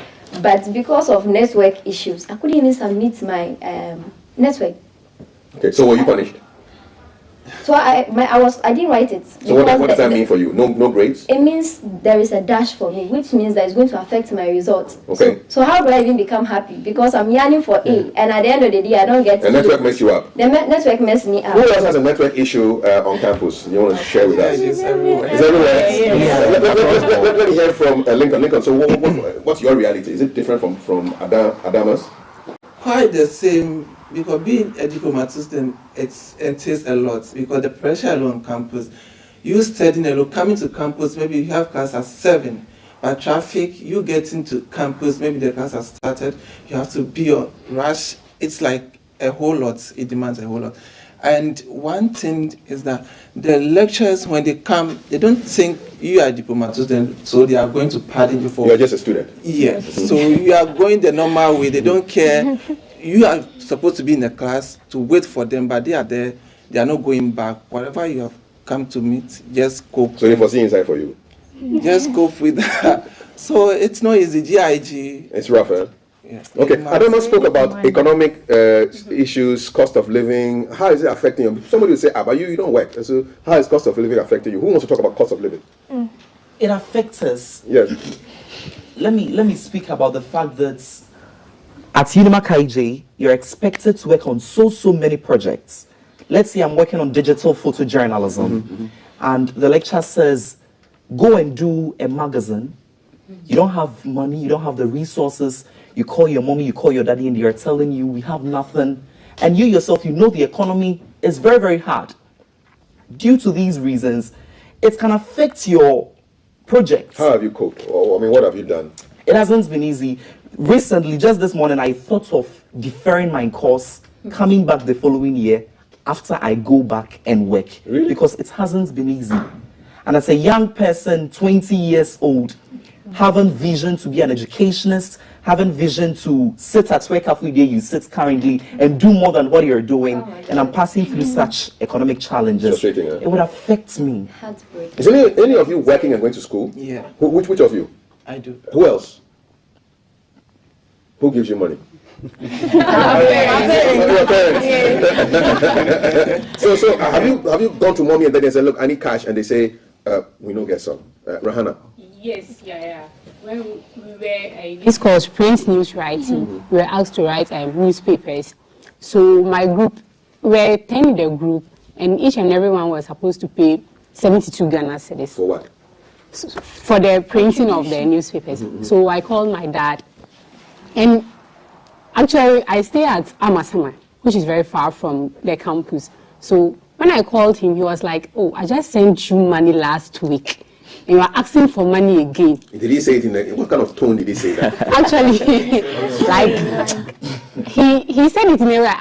but because of network issues, I couldn't even submit my network. Okay, so were you punished? So I didn't write it. So what does that mean for you? No grades? It means there is a dash for me, which means that it's going to affect my results. Okay. So how do I even become happy? Because I'm yearning for A, and at the end of the day, I don't get. The network messed you up. The network messed me up. Who else has a network issue on campus? You want to share with us? It's everywhere. It's everywhere. Let me hear from Lincoln. Lincoln, so what's your reality? Is it different from Adama's? Quite the same. Because being a diplomat student, it entails a lot. Because the pressure on campus, you studying alone, coming to campus, maybe you have class at 7, but traffic, you get into campus, maybe the class has started, you have to be on rush. It's like a whole lot. It demands a whole lot. And one thing is that the lecturers, when they come, they don't think you are a diplomat student, so they are going to pardon you for. You are just a student. Yes. So you are going the normal way. They don't care. You are supposed to be in the class to wait for them, but they are there. They are not going back. Whatever you have come to meet, just cope. So they foresee inside for you. Just cope with that. So it's not easy. GIG. It's rough, huh? Yes. Okay. Adama spoke about economic issues, cost of living. How is it affecting you? Somebody will say, but you don't work. So how is cost of living affecting you? Who wants to talk about cost of living? It affects us. Yes. Let me speak about the fact that at Unima KJ, you're expected to work on so many projects. Let's say I'm working on digital photojournalism, and the lecturer says, go and do a magazine. You don't have money, you don't have the resources. You call your mommy, you call your daddy, and they're telling you we have nothing. And you yourself, you know the economy is very, very hard. Due to these reasons, it can affect your project. How have you coped? Or, what have you done? It hasn't been easy. Recently, just this morning, I thought of deferring my course, coming back the following year after I go back and work. Really? Because it hasn't been easy. And as a young person, 20 years old, having vision to be an educationist, having vision to sit at work every day you sit currently and do more than what you're doing, and I'm passing through such economic challenges, it would affect me. Is any of you working and going to school? Yeah. Which of you? I do. Who else? Who gives you money? Your parents. So have you gone to mommy and daddy and said, look, I need cash, and they say, we don't get some. Rahana. Yes, yeah. When we were this course, print news writing, we were asked to write newspapers. So my group, we were 10 in the group, and each and everyone was supposed to pay 72 Ghana cedis. For what? For the printing of the newspapers. So I called my dad, and actually I stay at Amasama, which is very far from the campus. So when I called him, he was like, oh, I just sent you money last week, and you are asking for money again. Did he say it in what kind of tone did he say that? Actually, like, he said it in a way,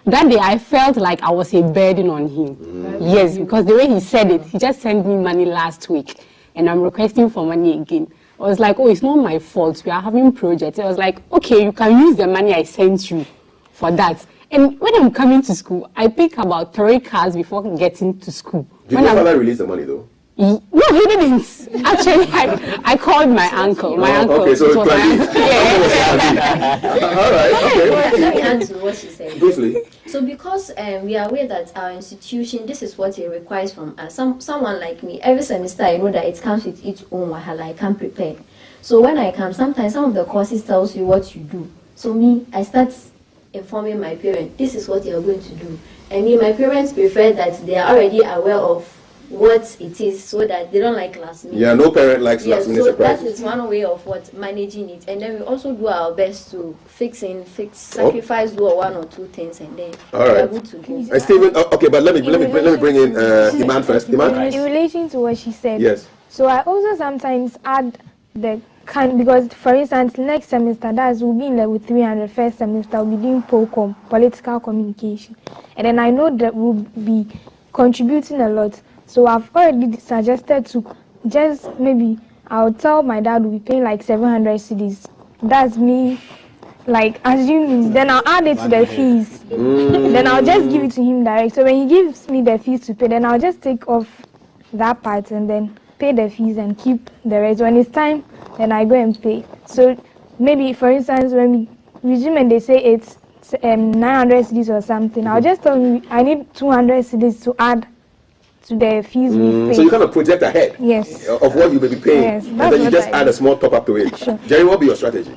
that day I felt like I was a burden on him. Yes, because the way he said it, he just sent me money last week, and I'm requesting for money again. I was like, oh, it's not my fault, we are having projects. I was like, okay, you can use the money I sent you for that. And when I'm coming to school, I pick about 3 cars before getting to school. Did your father release the money though? No, he didn't. Actually, I called my uncle. My uncle. Okay, so it was my uncle. All right, okay. Let me answer what she said. Briefly. So because we are aware that our institution, this is what it requires from us. Someone like me, every semester I know that it comes with its own wahala. I can't prepare. So when I come, sometimes some of the courses tells you what you do. So me, I start informing my parents, this is what you are going to do. And me, my parents prefer that they are already aware of what it is, so that they don't like last minute. Yeah, no parent likes last minute surprises. That is one way of managing it. And then we also do our best to sacrifice, do 1 or 2 things, and then we are good to go. Stephen, okay, but let me bring in Iman first. Iman? In relation to what she said. Yes. So I also sometimes add because for instance next semester we'll be in level 3 and the first semester we'll be doing POCOM, political communication, and then I know that we'll be contributing a lot. So I've already suggested to just maybe I'll tell my dad we'll be paying like 700 cedis. That's me, like assuming. Then I'll add it to the fees. Then I'll just give it to him direct. So when he gives me the fees to pay, then I'll just take off that part and then pay the fees and keep the rest. When it's time, then I go and pay. So maybe for instance when we resume and they say it's 900 cedis or something, I'll just tell him I need 200 cedis to add to the fees we pay. So you kind of project ahead of what you may be paying, yes, and then you just add a small top up to it. Sure. Jerry, what will be your strategy?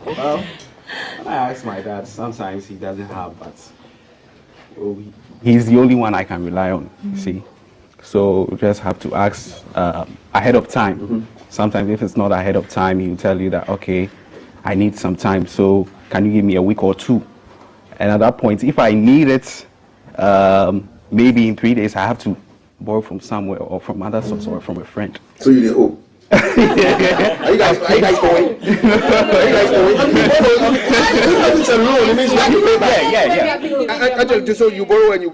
Well, I ask my dad, sometimes he doesn't have, but he's the only one I can rely on, you see. So just have to ask ahead of time. Sometimes if it's not ahead of time, he'll tell you that, okay, I need some time, so can you give me a week or 2? And at that point, if I need it, maybe in 3 days I have to borrow from somewhere or from other source or from a friend. So you did owe? Are you guys owing? It's a loan. It means you pay back. Yeah. So you borrow and you.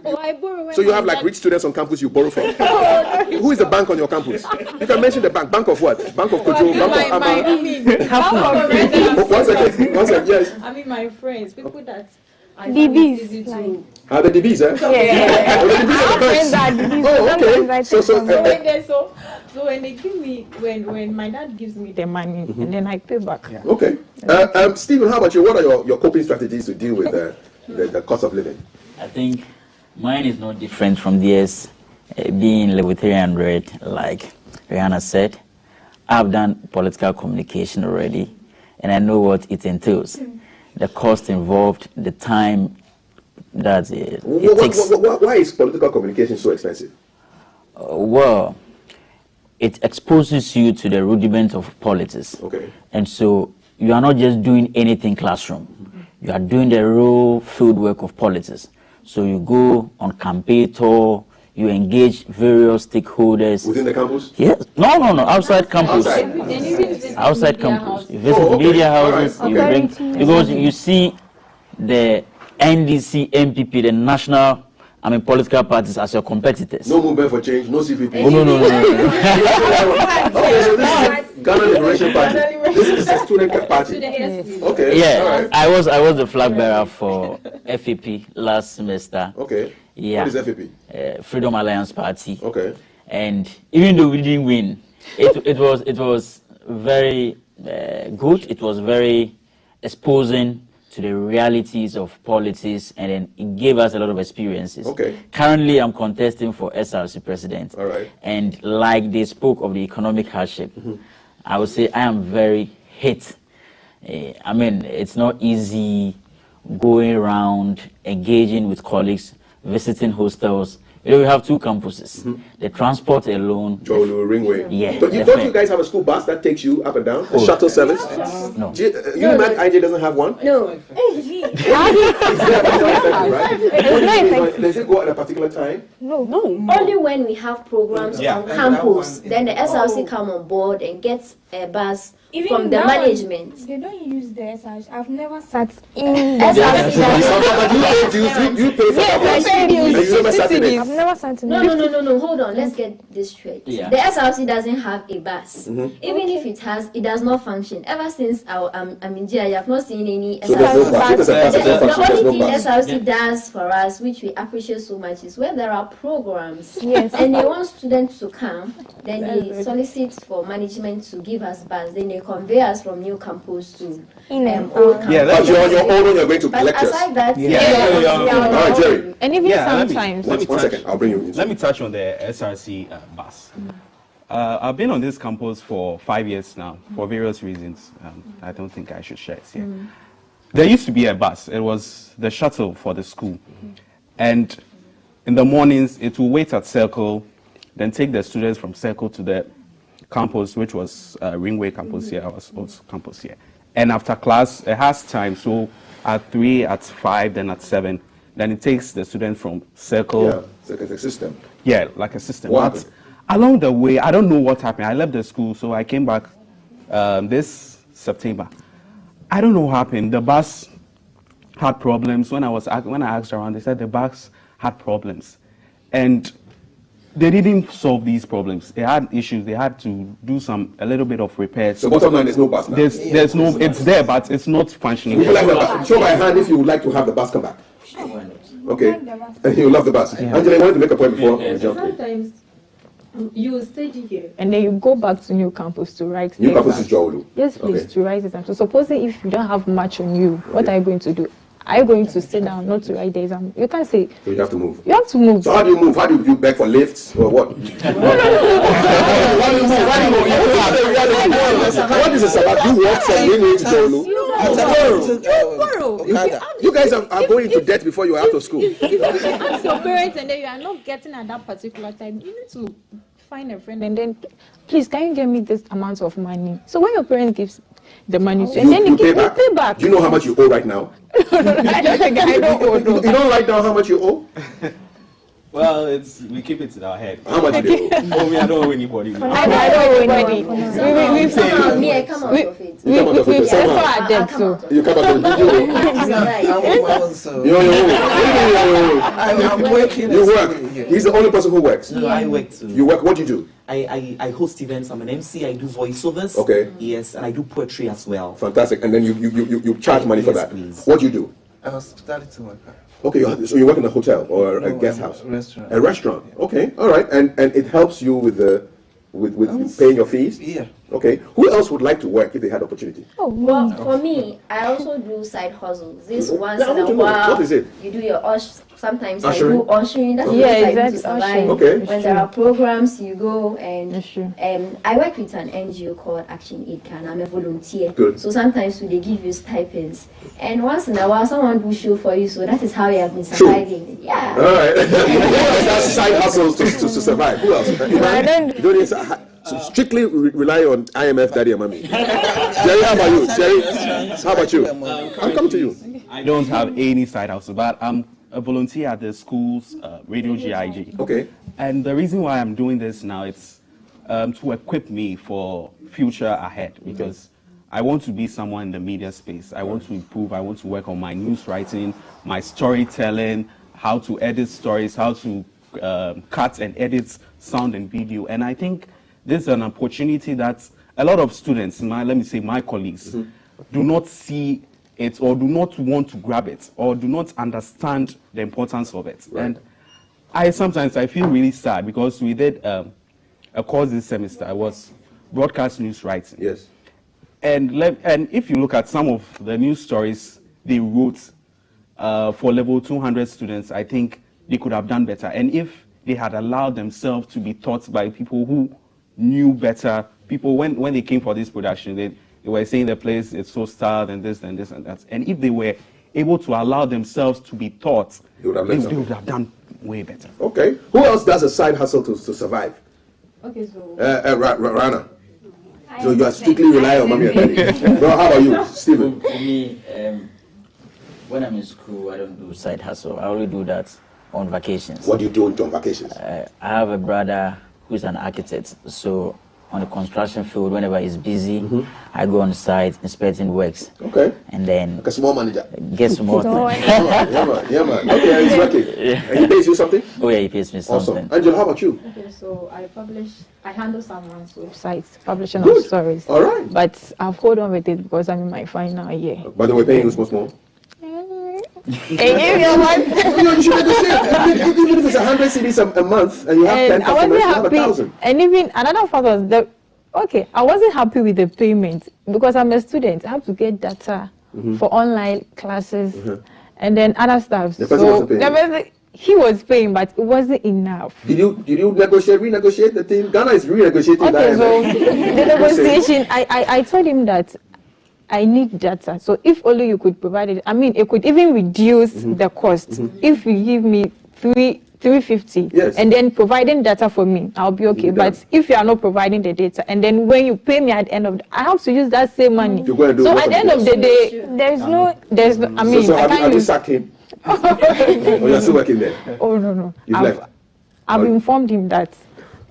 So you have like rich students on campus you borrow from. Who is the bank on your campus? You can mention the bank. Bank of what? Bank of Kojo. Bank of Ama. One second. Yes. I mean my friends, people that. DBs. The DBs, eh? Yeah. The DBs are the best. Oh, okay. So when they give me, when my dad gives me the money, and then I pay back. Yeah. Okay. Stephen, how about you? What are your coping strategies to deal with the cost of living? I think mine is no different from theirs. Being level 300, like Rihanna said, I've done political communication already, and I know what it entails. The cost involved, the time that it takes. Why is political communication so expensive? Well, it exposes you to the rudiments of politics. Okay. And so you are not just doing anything classroom. You are doing the real field work of politics. So you go on campaign tour, you engage various stakeholders. Within the campus? Yes. No, outside campus. Outside campus. You visit media houses, you bring, because you see the NDC, MPP, the national, political parties as your competitors. No movement for change, no CPP. Oh, no. Okay, so this is Ghana Liberation Party. This is a student party. Okay. Yeah, right. I was the flag bearer for FAP last semester. Okay. Yeah. What is FAP? Freedom Alliance Party. Okay. And even though we didn't win, it was very good. It was very exposing to the realities of politics, and then it gave us a lot of experiences. Okay. Currently, I'm contesting for SRC president. All right. And like they spoke of the economic hardship, I would say I am very hit. I mean, it's not easy going around, engaging with colleagues, visiting hostels. You know, we have 2 campuses. The transport alone. Jolu, Ringway. Yeah. But don't you guys have a school bus that takes you up and down? A shuttle service? No. UNIMAC IJ doesn't have one? No. Does it go at a particular time? No. Only when we have programs on campus, then the SRC come on board and gets a bus from the management. They don't use the SRC. I've never sat in the SRC. You pay for that. You never sat in it. I've never sat in it. No. Hold on. Let's get this straight. Yeah. The SRC doesn't have a bus. Even if it has, it does not function. Ever since I'm in GI, I have not seen any So there's no bus. The only thing SRC does for us, which we appreciate so much, is when there are programs and they want students to come, then they solicit for management to give us bus. Then they convey us from new campus to old campus. Yeah, but you're on your own when you're going to lectures. Aside that, All right, Jerry. And even sometimes. One second, I'll bring you in. Let me touch on the SRC bus. I've been on this campus for 5 years now, for various reasons. I don't think I should share it here. There used to be a bus. It was the shuttle for the school. And in the mornings, it will wait at Circle, then take the students from Circle to the campus, which was Ringway campus here, was also campus here. And after class, it has time. So at 3, at 5, then at 7, then it takes the student from Circle. Yeah, it's like a system. Yeah, like a system. What But along the way, I don't know what happened. I left the school, so I came back this September. I don't know what happened. The bus had problems. When I asked around, they said the bus had problems. And they didn't solve these problems. They had issues. They had to do a little bit of repairs. So bottom line, there's no bus now. There's no. It's there, but it's not functioning. Would you like the bus? Show by hand if you would like to have the bus come back. Okay. And you love the bus. Angela, I wanted to make a point before we jump in. Sometimes you study here and then you go back to new campus to write. New campus is Jolu. Yes, please, Okay. to write exam. So supposing if you don't have much on you, what are you going to do? Are you going to sit down not to write the exam? You can't say. So you have to move. You have to move. So how do you move? How do you beg for lifts or what? What is this about? You walk from Ringway to Jolu? You guys are going into debt before you are out of school. If you ask your parents and then you are not getting at that particular time, you need to find a friend and then, please, can you get me this amount of money? So when your parent gives the money to you, and then you pay back. Do you know how much you owe right now? I don't owe. You don't write down how much you owe? Well, we keep it in our head. How much do you owe? Oh, me, I don't owe anybody. I don't owe anybody. We've come out of it. You come out of it. We've settled our debt, so. You come out of it. I'm working. You work. He's the only person who works. No, I work too. You work. What do you do? I host events. I'm an MC. I do voiceovers. Okay. Yes, and I do poetry as well. Fantastic. And then you charge money for that. Please. What do you do? Hospitality worker. Okay, so you work in a hotel or a guest house? Restaurant. A restaurant. Okay, all right. And it helps you with paying your fees? Yeah. Okay. Who else would like to work if they had opportunity? Well, for me, I also do side hustles. This once Yeah, I in want a to know. while. What is it? You do your sometimes Ushering? I do ushering. That's Yeah, what I do to exactly, survive. ushering. Okay. When there are programs, you go and I work with an NGO called Action Aid Can. I'm a volunteer. Good. So sometimes they give you stipends, and once in a while someone do show for you. So that is how you have been surviving. Yeah. All right. Who else has side hustles to survive? Who else? You don't need to strictly rely on IMF, daddy and mommy. Jerry, how about you? Jerry, how about you? I'll come to you. I don't have any side hustle, but I'm a volunteer at the school's Radio GIG. Okay. And the reason why I'm doing this now is to equip me for future ahead, because I want to be someone in the media space. I want to improve. I want to work on my news writing, my storytelling, how to edit stories, how to cut and edit sound and video. And I think this is an opportunity that a lot of students, my colleagues, do not see it or do not want to grab it or do not understand the importance of it. Right. And sometimes I feel really sad because we did a course this semester. It was broadcast news writing. Yes. And if you look at some of the news stories they wrote for level 200 students, I think they could have done better. And if they had allowed themselves to be taught by people who knew better, people when they came for this production, they were saying the place is so starved and this and this and that. And if they were able to allow themselves to be taught, they would have done way better. Okay. Who else does a side hustle to survive? Okay, so Rana. So you are strictly relying on mommy and daddy. Bro, how about you, Stephen? For me, when I'm in school, I don't do side hustle. I only do that on vacations. What do you do on vacations? I have a brother who's an architect. So on the construction field, whenever he's busy, I go on site inspecting works. Okay. And then like a small manager. Get some more. Yeah, man. Okay, he's working. Yeah. And he pays you something? Oh yeah, he pays me something. Awesome. Angela, how about you? Okay, so I handle someone's website, publishing Good. of stories. All right. But I've hold on with it because I'm in my final year. By the way, paying you small. Hey, you should negotiate. Even if it's 100 CDs a month and you have 10 I wasn't customers, you have happy. 1,000. And even another part was I wasn't happy with the payment because I'm a student. I have to get data for online classes and then other stuff. The person wasn't paying. He was paying, but it wasn't enough. Did you renegotiate the thing? Ghana is renegotiating that. Okay, so the negotiation, I told him that I need data. So if only you could provide it, I mean, it could even reduce the cost. If you give me 350 and then providing data for me, I'll be okay. But if you are not providing the data, and then when you pay me at the end of I have to use that same money. So at the end of the day, there's no, I mean, so I can't have you use. sacked him? Or you're still working there? Oh, no. You've left? I've informed him that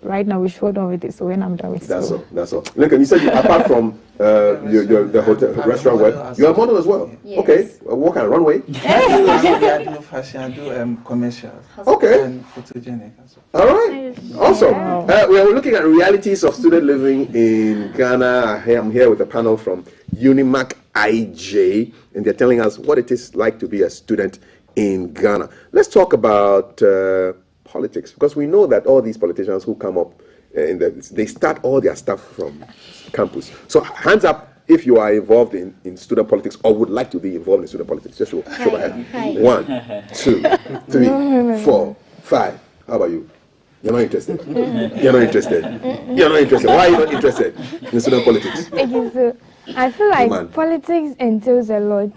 right now we should hold on with it. So when I'm done with it. That's all. Lincoln, you said apart from the hotel, restaurant work, you're a model as well. Yes. Okay. What kind of runway? I do fashion, I do commercials. Okay. And photogenic as well. All right. Awesome. We're looking at realities of student living in Ghana. I'm here with a panel from Unimac IJ, and they're telling us what it is like to be a student in Ghana. Let's talk about politics, because we know that all these politicians who come up they start all their stuff from campus. So hands up if you are involved in student politics or would like to be involved in student politics. Just show my hand. Hi. 1, 2, 3, 4, 5. How about you? You're not interested. You're not interested. You're not interested. Why are you not interested in student politics? Okay, so I feel like politics entails a lot,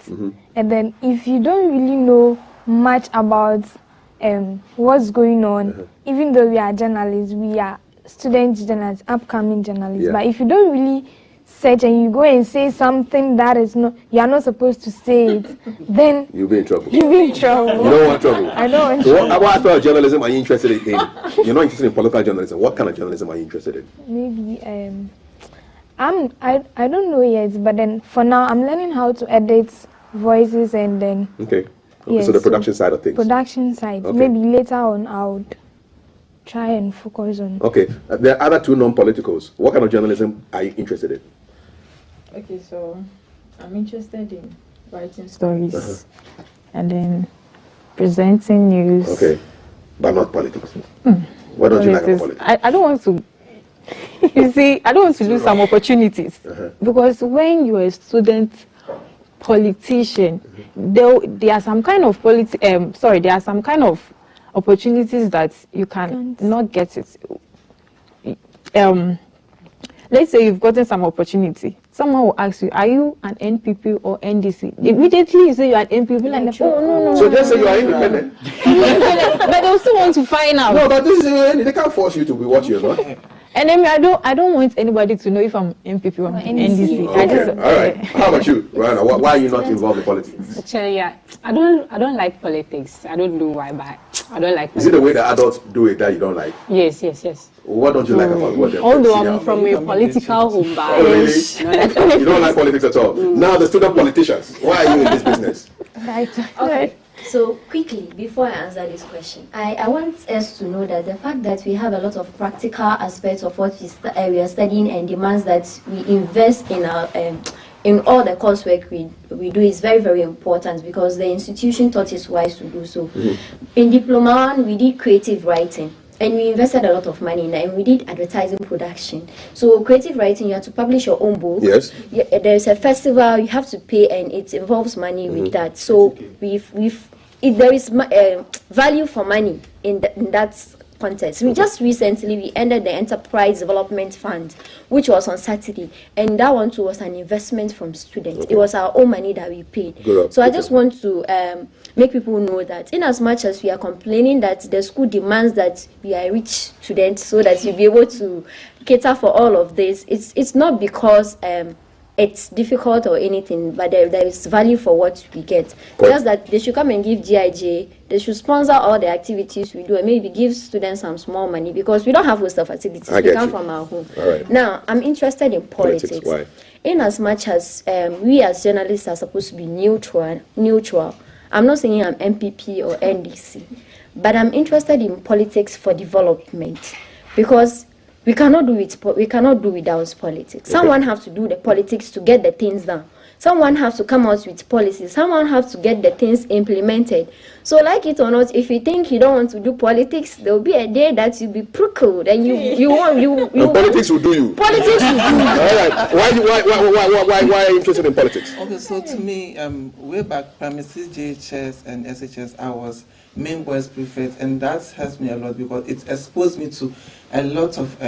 and then if you don't really know much about what's going on, even though we are journalists, we are student journalists, upcoming journalists, but if you don't really search and you go and say something that is not, you are not supposed to say it, then you'll be in trouble. You'll be in trouble. You don't want trouble. I don't want trouble. So what kind of journalism are you interested in? You're not interested in political journalism. What kind of journalism are you interested in? Maybe I don't know yet, but then for now I'm learning how to edit voices and then So the production side of things. Production side. Maybe later on I would try and focus on. Okay. There are other two non-politicals. What kind of journalism are you interested in? Okay, so I'm interested in writing stories and then presenting news. Okay, but not politics. Why don't you like politics? I don't want to. You see, I don't want to lose some opportunities because when you're a student politician, there are some kind of there are some kind of opportunities that you can not get it. Let's say you've gotten some opportunity. Someone will ask you, are you an NPP or NDC? Immediately you say you're an NPP, like, oh, no. So just say you are independent. But they still want to find out. No, but this is, they can't force you to be what you're not. And then I don't want anybody to know if I'm NPP or NDC. Okay, all right. How about you, Rana? Why are you not involved in politics? Actually, yeah, I don't like politics. I don't know why, but I don't like politics. Is it the way the adults do it that you don't like? Yes. What don't you like about what they're Although I'm from a political home, but really? You don't like politics at all? Now the student politicians, why are you in this business? Okay. So quickly, before I answer this question, I want us to know that the fact that we have a lot of practical aspects of what we are studying and demands that we invest in our in all the coursework we do is very, very important because the institution thought it's wise to do so. In Diploma 1, we did creative writing. And we invested a lot of money in that, and we did advertising production. So creative writing, you have to publish your own book. Yes. There's a festival, you have to pay, and it involves money with that. So there is value for money in that context. We just recently ended the Enterprise Development Fund, which was on Saturday, and that one too was an investment from students. It was our own money that we paid. So I just want to make people know that in as much as we are complaining that the school demands that we are rich students so that you'll be able to cater for all of this, it's not because it's difficult or anything, but there is value for what we get. Just that they should come and give GIJ, they should sponsor all the activities we do, and maybe give students some small money because we don't have hostel facilities. We come from our home. Now, I'm interested in politics. Why? In as much as we as journalists are supposed to be neutral. I'm not saying I'm MPP or NDC, but I'm interested in politics for development because we cannot do without politics. Someone has to do the politics to get the things done. Someone has to come out with policies. Someone has to get the things implemented. So, like it or not, if you think you don't want to do politics, there will be a day that you'll be pricked and you politics will do you. Politics will do you. All right. Why are you interested in politics? Okay, so to me, way back primary JHS and SHS, I was main boys prefect, and that helped me a lot because it exposed me to a lot of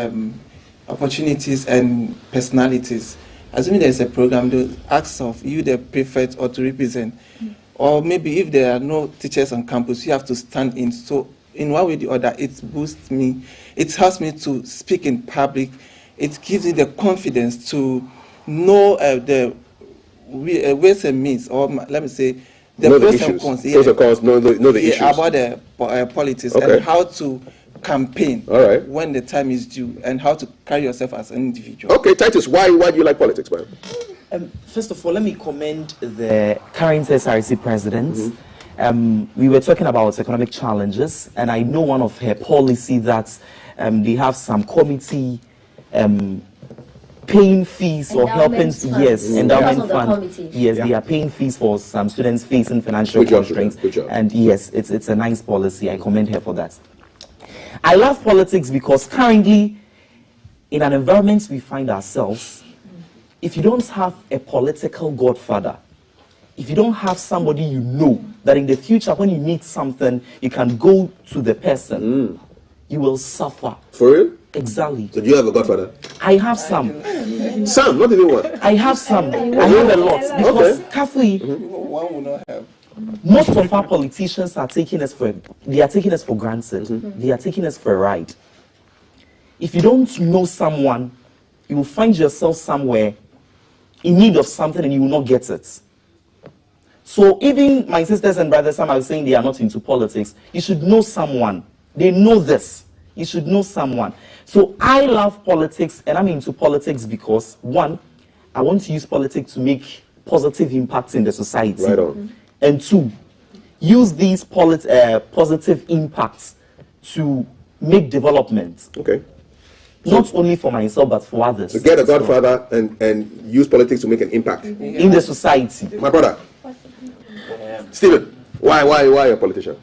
opportunities and personalities. Assuming there's a program, they ask of you, the prefect, or to represent. Or maybe if there are no teachers on campus, you have to stand in. So in one way or the other, it boosts me. It helps me to speak in public. It gives me the confidence to know the ways and means, or let me say, the pros and cons. Pros and cons, know the issues. About the politics and how to campaign when the time is due and how to carry yourself as an individual. Okay, Titus, why do you like politics, man? First of all, let me commend the current SRC president. We were talking about economic challenges, and I know one of her policy that they have some committee paying fees or helping, endowment fund. Yes, they are paying fees for some students facing financial constraints. And yes, it's a nice policy. I commend her for that. I love politics because currently, in an environment we find ourselves, if you don't have a political godfather, if you don't have somebody you know that in the future when you need something, you can go to the person, you will suffer. For real? Exactly. So do you have a godfather? I have some. Some? Not even one? I have some. I have a lot. Because Kathy, one will not have. Most of our politicians are taking us for granted. They are taking us for a ride. If you don't know someone, you will find yourself somewhere in need of something and you will not get it. So even my sisters and brothers, some are saying they are not into politics. You should know someone. They know this. You should know someone. So I love politics and I'm into politics because one, I want to use politics to make positive impacts in the society. Right on. And two, use these positive impacts to make development. Okay. Not only for myself, but for others. To get a godfather and use politics to make an impact. In the society. My brother. Stephen, why are you a politician?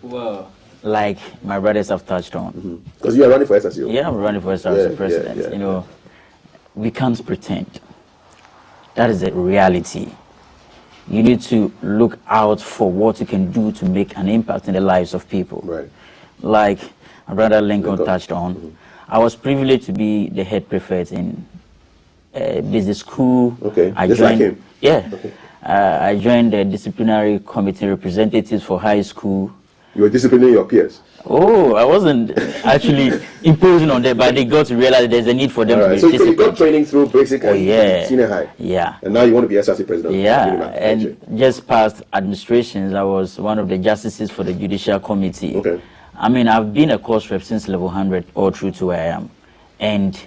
Well, like my brothers have touched on. Because you are running for SSU. Yeah, I'm running for SSU president. You know, we can't pretend. That is the reality. You need to look out for what you can do to make an impact in the lives of people. Right. Like my brother Lincoln touched on, I was privileged to be the head prefect in business school. Okay. I Just joined, like him. Yeah. Okay. I joined the disciplinary committee representatives for high school. You were disciplining your peers. Oh, I wasn't actually imposing on them, but they got to realize there's a need for them to be So disciplined. you got training through basic and senior high. Yeah. And now you want to be SRC president. Yeah. And just past administrations, I was one of the justices for the Judicial Committee. Okay. I mean, I've been a course rep since level 100 all through to where I am. And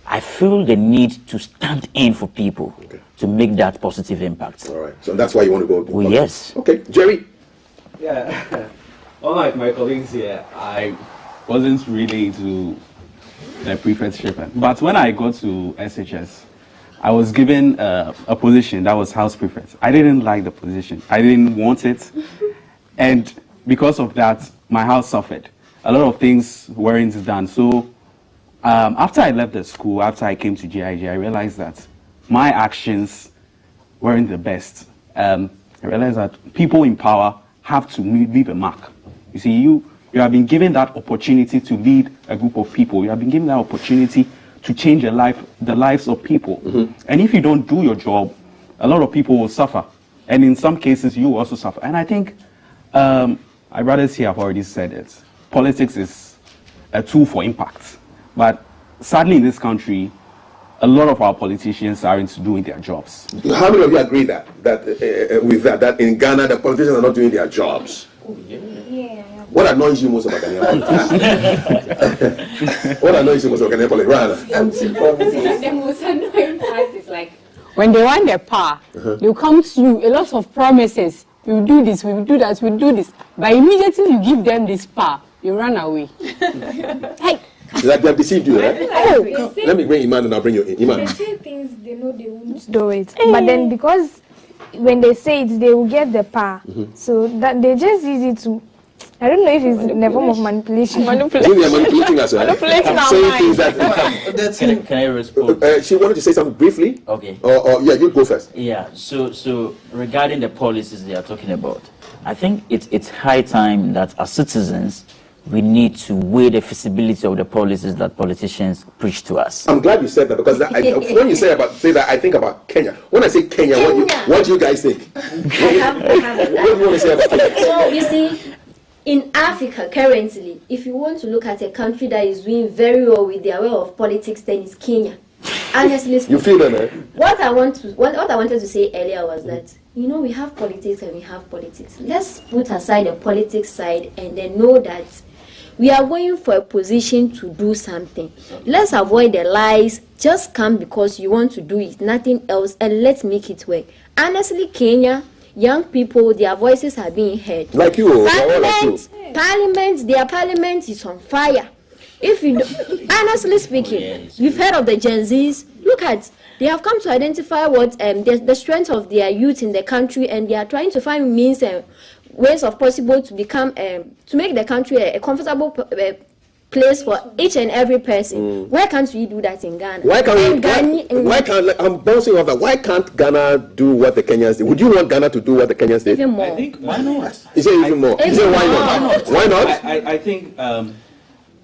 I feel the need to stand in for people to make that positive impact. All right. So that's why you want to go. Well, yes. Okay. Jerry. Yeah. Unlike my colleagues here, I wasn't really into the prefectship. But when I got to SHS, I was given a position that was House Prefect. I didn't like the position. I didn't want it. And because of that, my house suffered. A lot of things weren't done. So after I left the school, after I came to GIG, I realized that my actions weren't the best. I realized that people in power have to leave a mark. You see, you have been given that opportunity to lead a group of people. You have been given that opportunity to change the lives of people. And if you don't do your job, a lot of people will suffer. And in some cases, you will also suffer. And I think, my brothers here have already said it, politics is a tool for impact. But sadly in this country, a lot of our politicians aren't doing their jobs. How many of you agree that in Ghana, the politicians are not doing their jobs? What annoys you most about Ghanaian politics? What annoys you most about Ghanaian politics? The most annoying part is like when they want their power, they come to you, a lot of promises. We will do this, we will do that, we will do this. But immediately you give them this power, you run away. Hey. Like they have deceived you, right? Oh. Let me bring Iman and I'll bring you in. Iman. They say things they know they won't do it. But then because when they say it, they will get the power. So that they just use it to, I don't know if it's in the form of manipulation. They are manipulating us, right? Manipulating our Saying minds. things that. Can I respond? She wanted to say something briefly. Okay. Or yeah, you go first. Yeah. So regarding the policies they are talking about, I think it's high time that as citizens we need to weigh the feasibility of the policies that politicians preach to us. I'm glad you said that because when you say that, I think about Kenya. When I say Kenya, what do you guys think? What do you want to say about Kenya? So you see, in Africa currently, if you want to look at a country that is doing very well with their way of politics, then it's Kenya. Honestly speaking, you feel that, eh? what I wanted to say earlier was that, you know, we have politics and we have politics. Let's put aside the politics side and then know that we are going for a position to do something. Let's avoid the lies. Just come because you want to do it, nothing else, and let's make it work. Honestly, Kenya, young people, their voices are being heard. Like you, their parliament is on fire. If you honestly speaking, you've heard of the Gen Zs. Look at, they have come to identify what the strength of their youth in the country, and they are trying to find means and ways of possible to become to make the country a comfortable place for each and every person. Why can't we do that in Ghana? I'm bouncing off that. Why can't Ghana do what the Kenyans do? Would you want Ghana to do what the Kenyans did? Even more. I think, why not? You say even more. You say why not? Why not? I think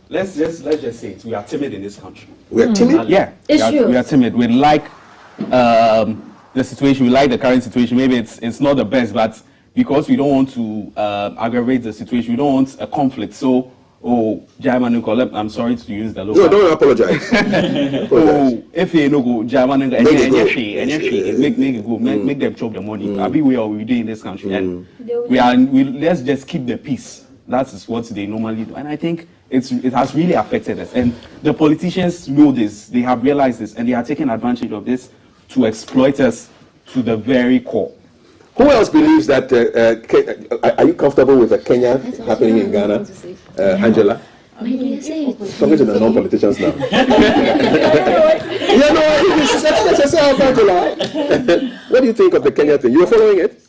let's just say it. We are timid in this country. We are timid? Yeah. We are timid. We like the situation. We like the current situation. Maybe it's not the best, but because we don't want to aggravate the situation, we don't want a conflict. So, I'm sorry to use the local. No, don't apologize. If you know, make it go, make them chop the money. I be where we do in this country, and let's just keep the peace. That is what they normally do, and I think it has really affected us. And the politicians know this; they have realized this, and they are taking advantage of this to exploit us to the very core. Who else believes that? Are you comfortable with a Kenya happening in Ghana, Angela? Talking to the non-politicians now. Angela. What do you think of the Kenya thing? You were following it?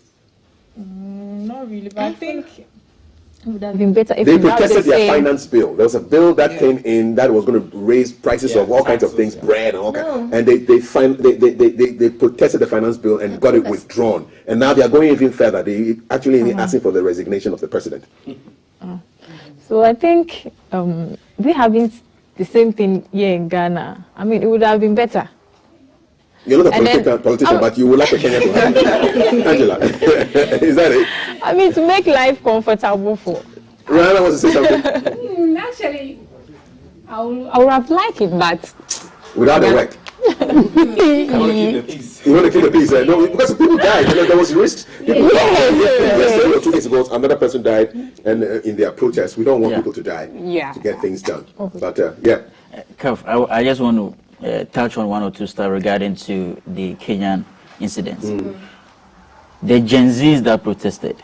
Not really, but I think it would have been better if they protested their finance bill. There was a bill that came in that was going to raise prices of all kinds of things, bread and all kinds. And they protested the finance bill and got it withdrawn. And now they are going even further. They actually asking for the resignation of the president. So I think we having the same thing here in Ghana. I mean, it would have been better. You're not a politician, but you would like a Kenyan to have Angela. Is that it? I mean, to make life comfortable for. Rihanna wants to say something. Actually, I would have liked it, but without the work. You want to keep the peace. No, because people died. There was risk. Yes. 2 days ago, another person died, and in their protest, we don't want people to die to get things done. But Kev, I just want to touch on one or two stuff regarding to the Kenyan incidents. The Gen Zs that protested,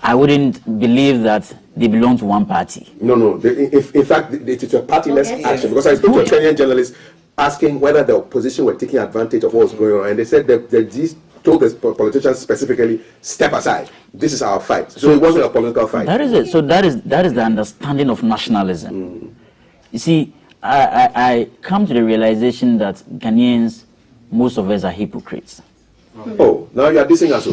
I wouldn't believe that they belong to one party. No. In fact, it's a partyless action. Because I spoke to a Kenyan journalist asking whether the opposition were taking advantage of what was going on, and they said that these told the politicians specifically, step aside. This is our fight. So it wasn't a political fight. That is it. So that is the understanding of nationalism. You see, I come to the realization that Ghanaians, most of us are hypocrites. Oh, now you are dissing us. Why?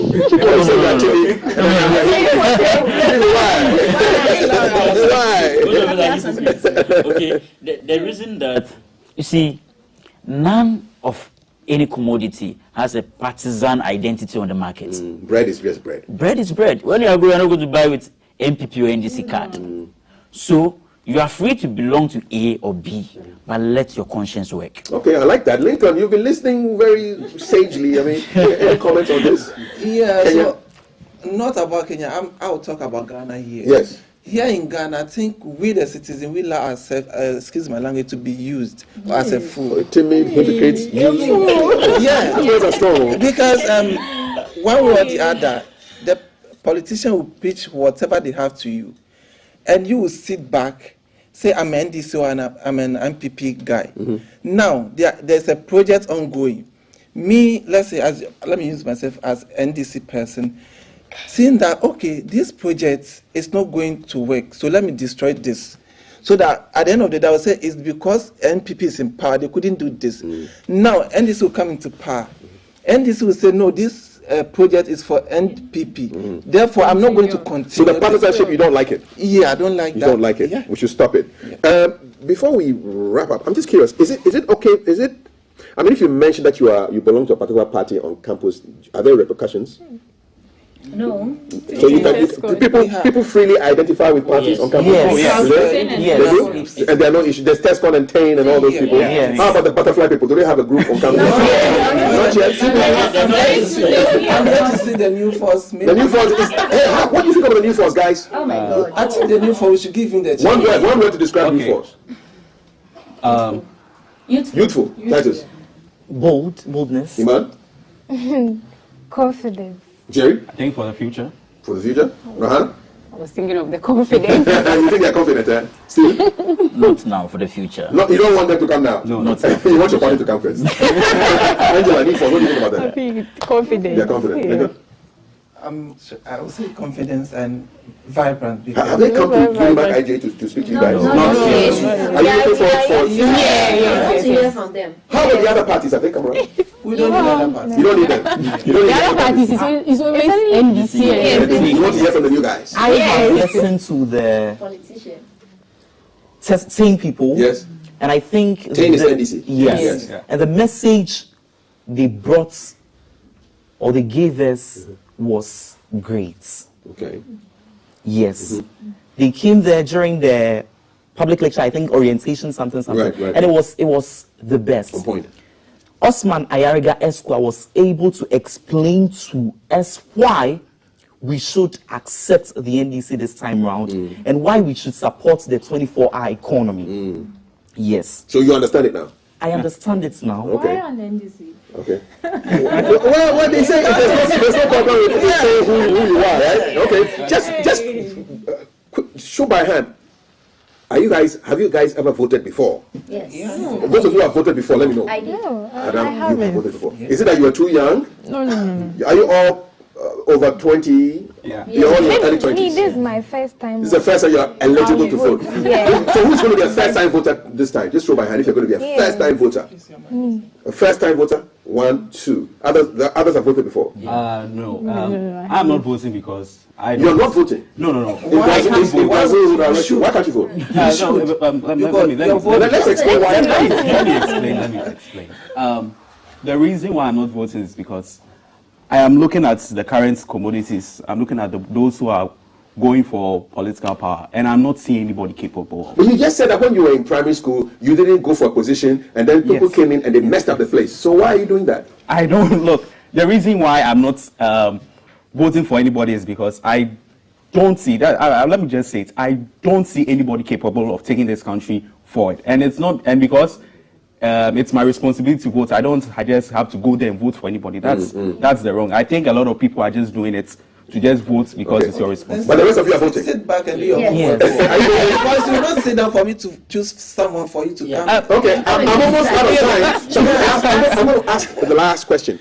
Okay, the reason that, you see, none of any commodity has a partisan identity on the market. Bread is just bread. Bread is bread. When you are going, you're not going to buy with MPP or NDC card. So you are free to belong to A or B, but let your conscience work. Okay, I like that. Lincoln, you've been listening very sagely. I mean, any comments on this? Yeah, Kenya? so not about Kenya. I'll talk about Ghana here. Yes. Here in Ghana, I think we the citizens, we allow ourselves, excuse my language, to be used as a fool. Timid, hypocrites, yeah. Words are strong. Because one way or the other, the politician will pitch whatever they have to you, and you will sit back, say, I'm an NDC or I'm an MPP guy. Now, there's a project ongoing. Me, let's say, let me use myself as NDC person, seeing that, okay, this project is not going to work, so let me destroy this. So that at the end of the day, I will say it's because NPP is in power, they couldn't do this. Now, NDC will come into power. NDC will say, no, this project is for NPP. Therefore, I'm not going to continue. So the partisanship, you don't like it? Yeah, I don't like that. You don't like it? Yeah. We should stop it. Yeah. Before we wrap up, I'm just curious, is it okay, I mean, if you mention that you belong to a particular party on campus, are there repercussions? No. So people freely identify with parties on campus? Yes. And there are no issues. There's TESCON and TANE and all those people. How about the butterfly people? Do they have a group on campus? Not yet. I'm going to see the new force. The new force is... Hey, what do you think of the new force, guys? Oh my God. I think the new force, we should give him the chance. One word to describe new force. Youthful. That is. Boldness. Iman? Confidence. Jerry? I think for the future. For the future? Rahan? I was thinking of the confidence. You think they're confident, eh? Steve? Not now, for the future. No, you don't want them to come now? No, not now. You want your party to come first? Angela, what do you think about that? I think confidence. They're confident. Yeah. I would say confidence and vibrant. Have they come to Unimac IJ to speak to you guys? Not yet. Are you looking for I want to hear from them. How about the other parties? Have they come around? We don't need other parties. You don't need them. The other parties is always NDC. You want to hear from the new guys? I listen to the politician. same people. Yes. And I think... TANE is NDC. Yes. Yeah. And the message they brought or they gave us was great. Okay. Yes. They came there during the public lecture, I think orientation, something. Right. And it was the best. On point. Osman Ayariga Esquire was able to explain to us why we should accept the NDC this time round and why we should support the 24-hour economy. Yes. So you understand it now? I understand it now. Okay. Why on NDC? Okay. Well, they say there's no problem with saying who you are, right? Okay. Just show by hand. Have you guys ever voted before? Yes. Those of you who have voted before, let me know. I did. Adam, I you haven't. have voted before. Is it that you are too young? No. Are you all over 20? Yeah. You're all in your early 20s. Me, this is my first time. This is the first time you're eligible to vote. Yeah. So who's going to be a first-time voter this time? Just show by hand if you're going to be a first-time voter. A first-time voter? 1, 2. The others have voted before. No. I'm not voting because I don't. You're not voting? No. Why can't you vote? Let's explain why. Let me explain. The reason why I'm not voting is because I am looking at the current commodities. I'm looking at those who are going for political power, and I'm not seeing anybody capable. But you just said that when you were in primary school, you didn't go for a position, and then people came in and they messed up the place. So why are you doing that? I don't look. The reason why I'm not voting for anybody is because I don't see that. Let me just say it. I don't see anybody capable of taking this country forward, and it's not. And because it's my responsibility to vote, I just have to go there and vote for anybody. That's the wrong. I think a lot of people are just doing it to just vote because it's your responsibility. But the rest of you are voting. Sit back and do your homework. Because you will not sit down for me to choose someone for you to come. Okay, I'm almost out of time. So I'm going to ask the last question.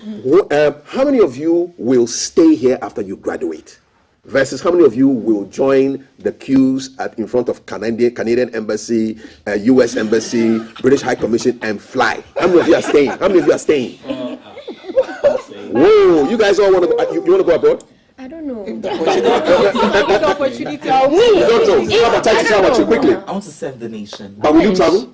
How many of you will stay here after you graduate? Versus how many of you will join the queues in front of Canadian Embassy, US Embassy, British High Commission and fly? How many of you are staying? How many of you are staying? Whoa, you guys all want to you want to go abroad? I don't know. Opportunity. How about you quickly? I want to serve the nation. But will you travel?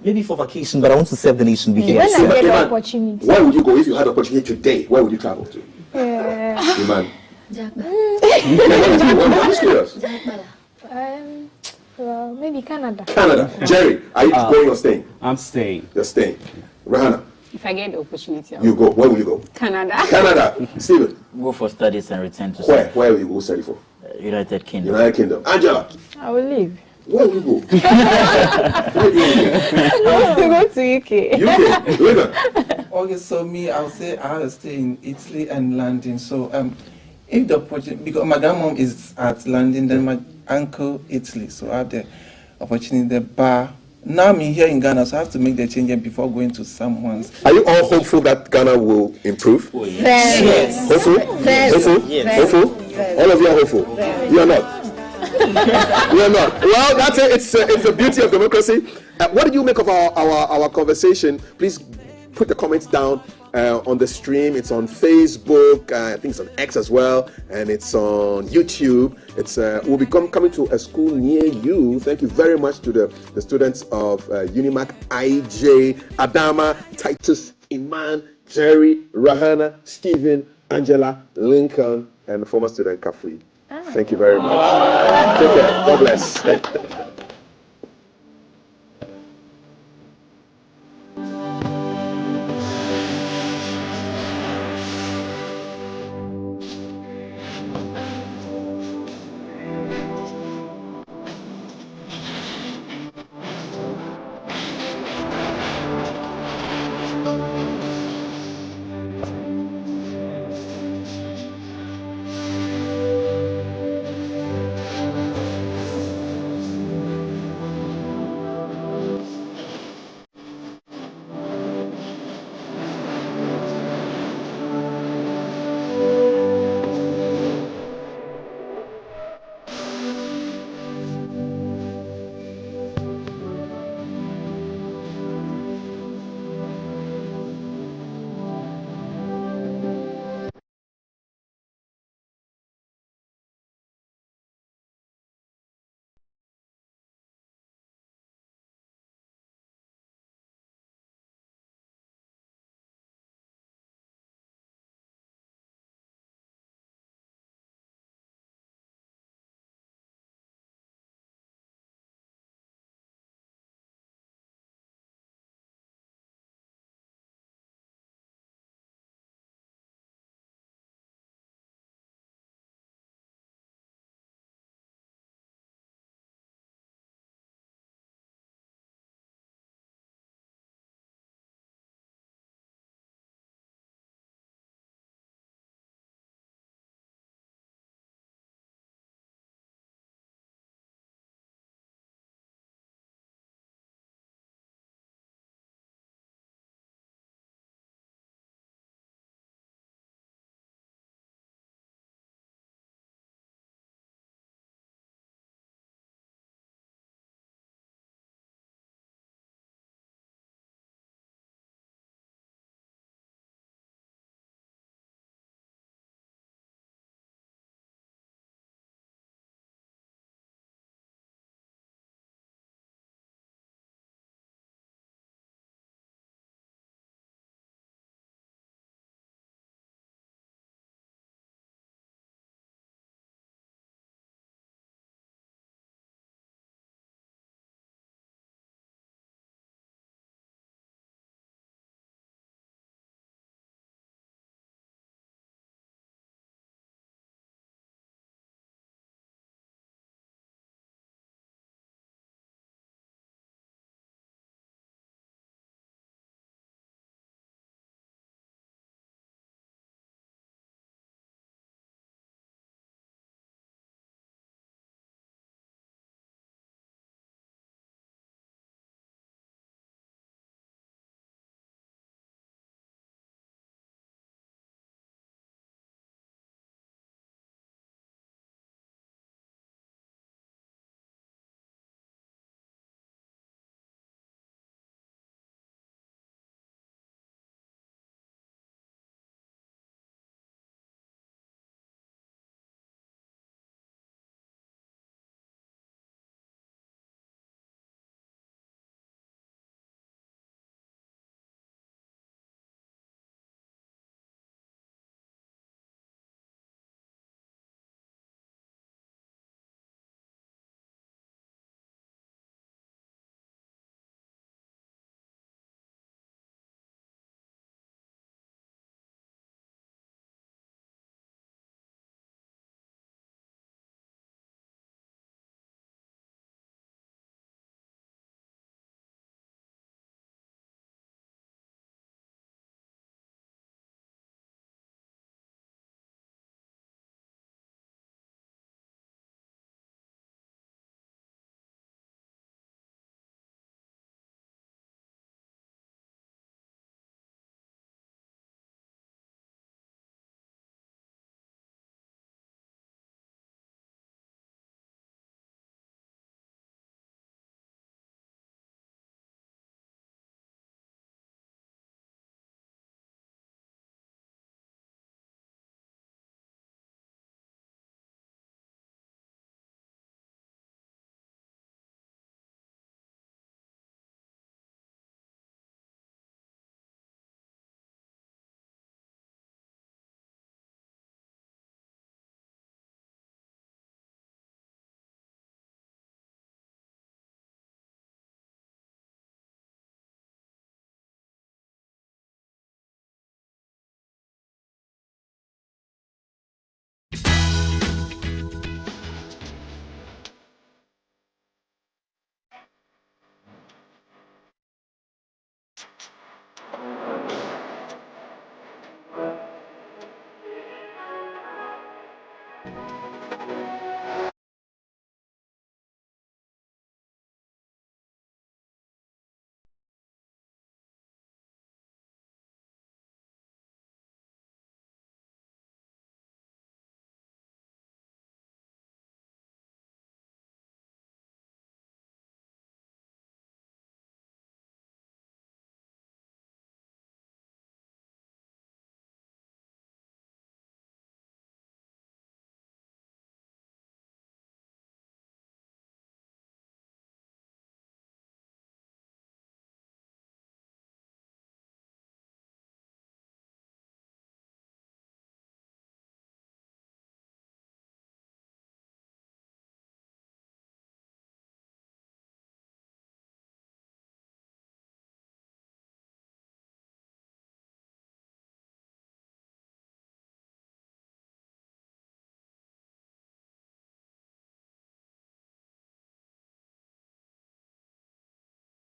Maybe for vacation, but I want to serve the nation. When I get the opportunity. Where would you go if you had the opportunity today? Where would you travel to? Iman. I'm serious. Maybe Canada. Canada. Jerry, are you going or staying? I'm staying. You're staying. Rahana. If I get the opportunity, You go. Where will you go? Canada. Canada. Steven. Go for studies and return to Where? Where will you go study for? United Kingdom. United Kingdom. Angela. I will leave. Where will you go? I want to go to UK. UK. Lena. Okay, so me, I'll say I'll stay in Italy and London. So if the opportunity, because my grandmom is at London, then my uncle Italy, so I have the opportunity there. But now I'm here in Ghana, so I have to make the change before going to someone's. Are you all hopeful that Ghana will improve? Yes. Hopeful? Yes. Hopeful? Yes. Hopeful? Yes. All of you are hopeful. You are not. We are not. Well, that's it. It's the beauty of democracy. What did you make of our conversation? Please put the comments down on the stream. It's on Facebook. I think it's on X as well, and it's on YouTube. It's will be coming to a school near you. Thank you very much to the students of Unimac IJ, Adama, Titus, Iman, Jerry, Rahana, Stephen, Angela, Lincoln, and former student Kafri. Thank you very much. Take care. God bless.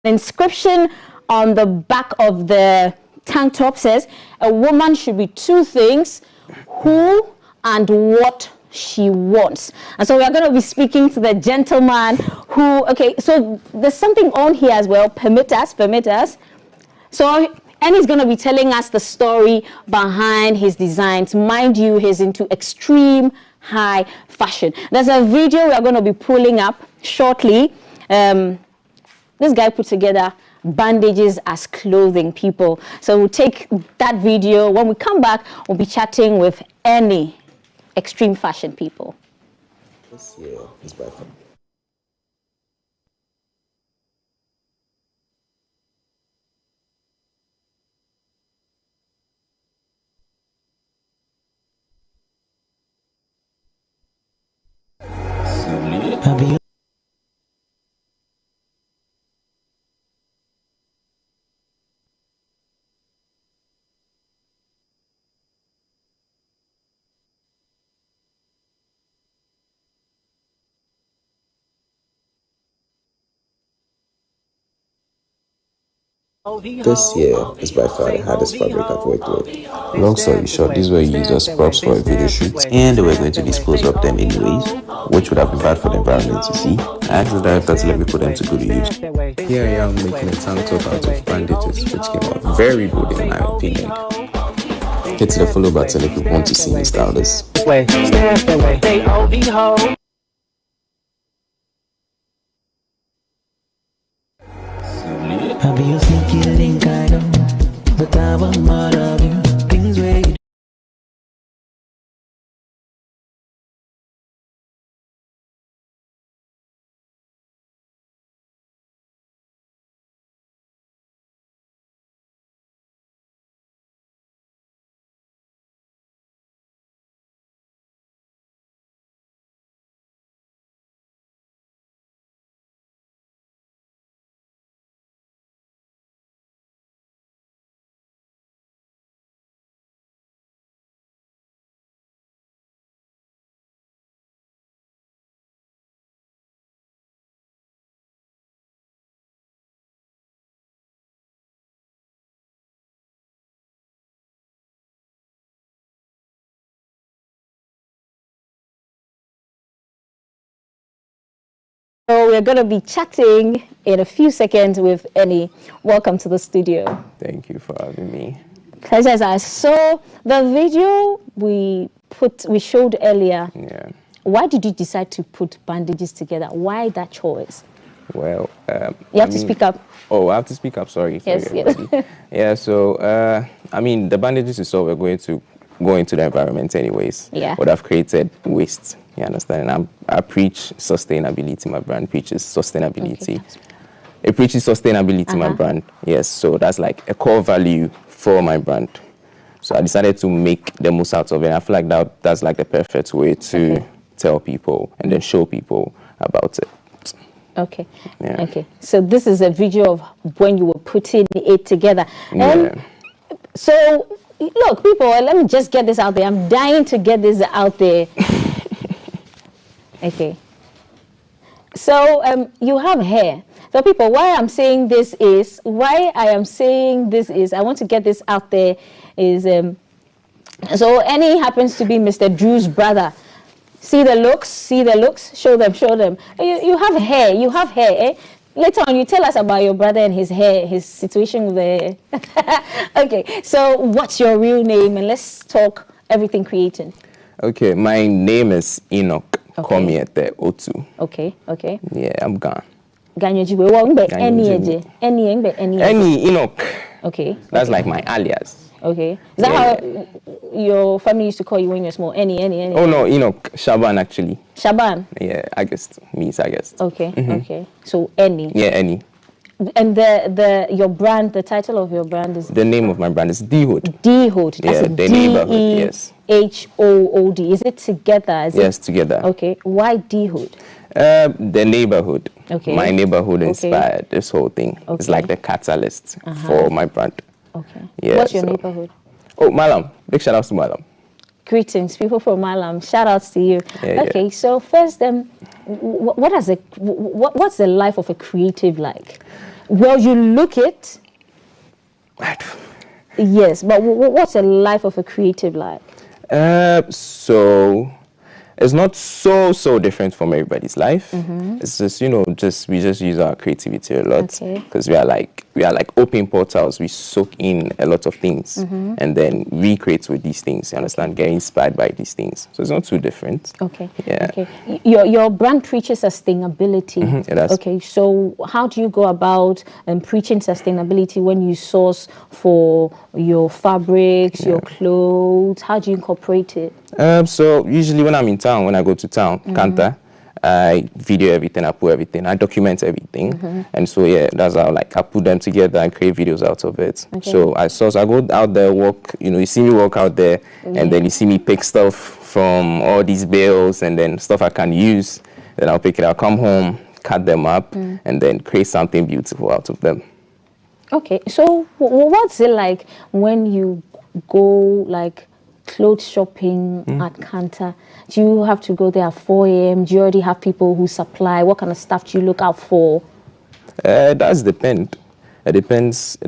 inscription on the back of the tank top says, a woman should be two things, who and what she wants. And so we are going to be speaking to the gentleman who, okay, so there's something on here as well. Permit us. So, and he's going to be telling us the story behind his designs. Mind you, he's into extreme high fashion. There's a video we are going to be pulling up shortly. This guy put together bandages as clothing, people. So we'll take that video. When we come back, we'll be chatting with any extreme fashion people. This year is by far. This year is by far the hardest fabric I've worked with. Long story short, these were used as props for a video shoot, and they were going to dispose of them anyways, which would have been bad for the environment to see. I asked the director to let me put them to good use. Here I am making a tank top out of bandages, which came out very good in my opinion. Hit the follow button if you want to see me style this. Have you sneaky link? I don't, but I want more of you. Things where you So we're going to be chatting in a few seconds with Eni. Welcome to the studio. Thank you for having me. Pleasure. As I saw the video we showed earlier. Yeah. Why did you decide to put bandages together? Why that choice? Well, you have to speak up. Oh, I have to speak up. Sorry. Yes. Yeah. So, I mean, the bandages itself are going to go into the environment anyways. Yeah. Would have created waste. You understand? And I preach sustainability. My brand preaches sustainability. Okay. It preaches sustainability, my brand. Yes. So that's like a core value for my brand. So I decided to make the most out of it. I feel like that's like the perfect way to tell people and then show people about it. Okay. Yeah. Okay. So this is a video of when you were putting it together. So look, people, let me just get this out there. I'm dying to get this out there. Okay. So you have hair. So people, why I am saying this is, I want to get this out there is, so Eni happens to be Mr. Drew's brother. See the looks, show them. You have hair, eh? Later on, you tell us about your brother and his hair, his situation with the hair. Okay, so what's your real name? And let's talk everything creating. Okay, my name is Enoch. Okay. Call me at the O2. Okay. Yeah, I'm gone. Eni Enoch. Okay. That's like my alias. Okay. Is that how your family used to call you when you were small? Eni. Oh no, Enoch. Shaban actually. Shaban? Yeah, August. Means August. Okay, okay. So Eni. Yeah, Eni. And your brand, the title of your brand is? The name of my brand is D-Hood. D-Hood. Yeah, the neighborhood, yes. H-O-O-D. Is it together? Yes, together. Okay. Why D-Hood? The neighborhood. Okay. My neighborhood inspired this whole thing. Okay. It's like the catalyst for my brand. Okay. Yeah, what's your neighborhood? Oh, Malam. Big shout out to Malam. Greetings, people from Malam. Shout outs to you. Okay, so first, what's the life of a creative like? Well, you look it. Yes, but what's a life of a creative like? So it's not so different from everybody's life. It's just, you know, we just use our creativity a lot because we are like open portals. We soak in a lot of things and then we create with these things. You understand? Get inspired by these things. So it's not too different. Okay. Yeah. Okay. Your brand preaches sustainability. It does. Okay. So how do you go about preaching sustainability when you source for your fabrics, your clothes? How do you incorporate it? So usually when I'm in town, when I go to town, Kanta, I video everything, I put everything, I document everything, and so yeah, that's how like I put them together and create videos out of it. So I go out there, walk, you know, you see me walk out there, and then you see me pick stuff from all these bales and then stuff I can use. Then I'll pick it, I'll come home, cut them up, and then create something beautiful out of them. Okay, so what's it like when you go like clothes shopping at Kanta? Do you have to go there at 4 a.m.? Do you already have people who supply? What kind of stuff do you look out for? It does depend. It depends.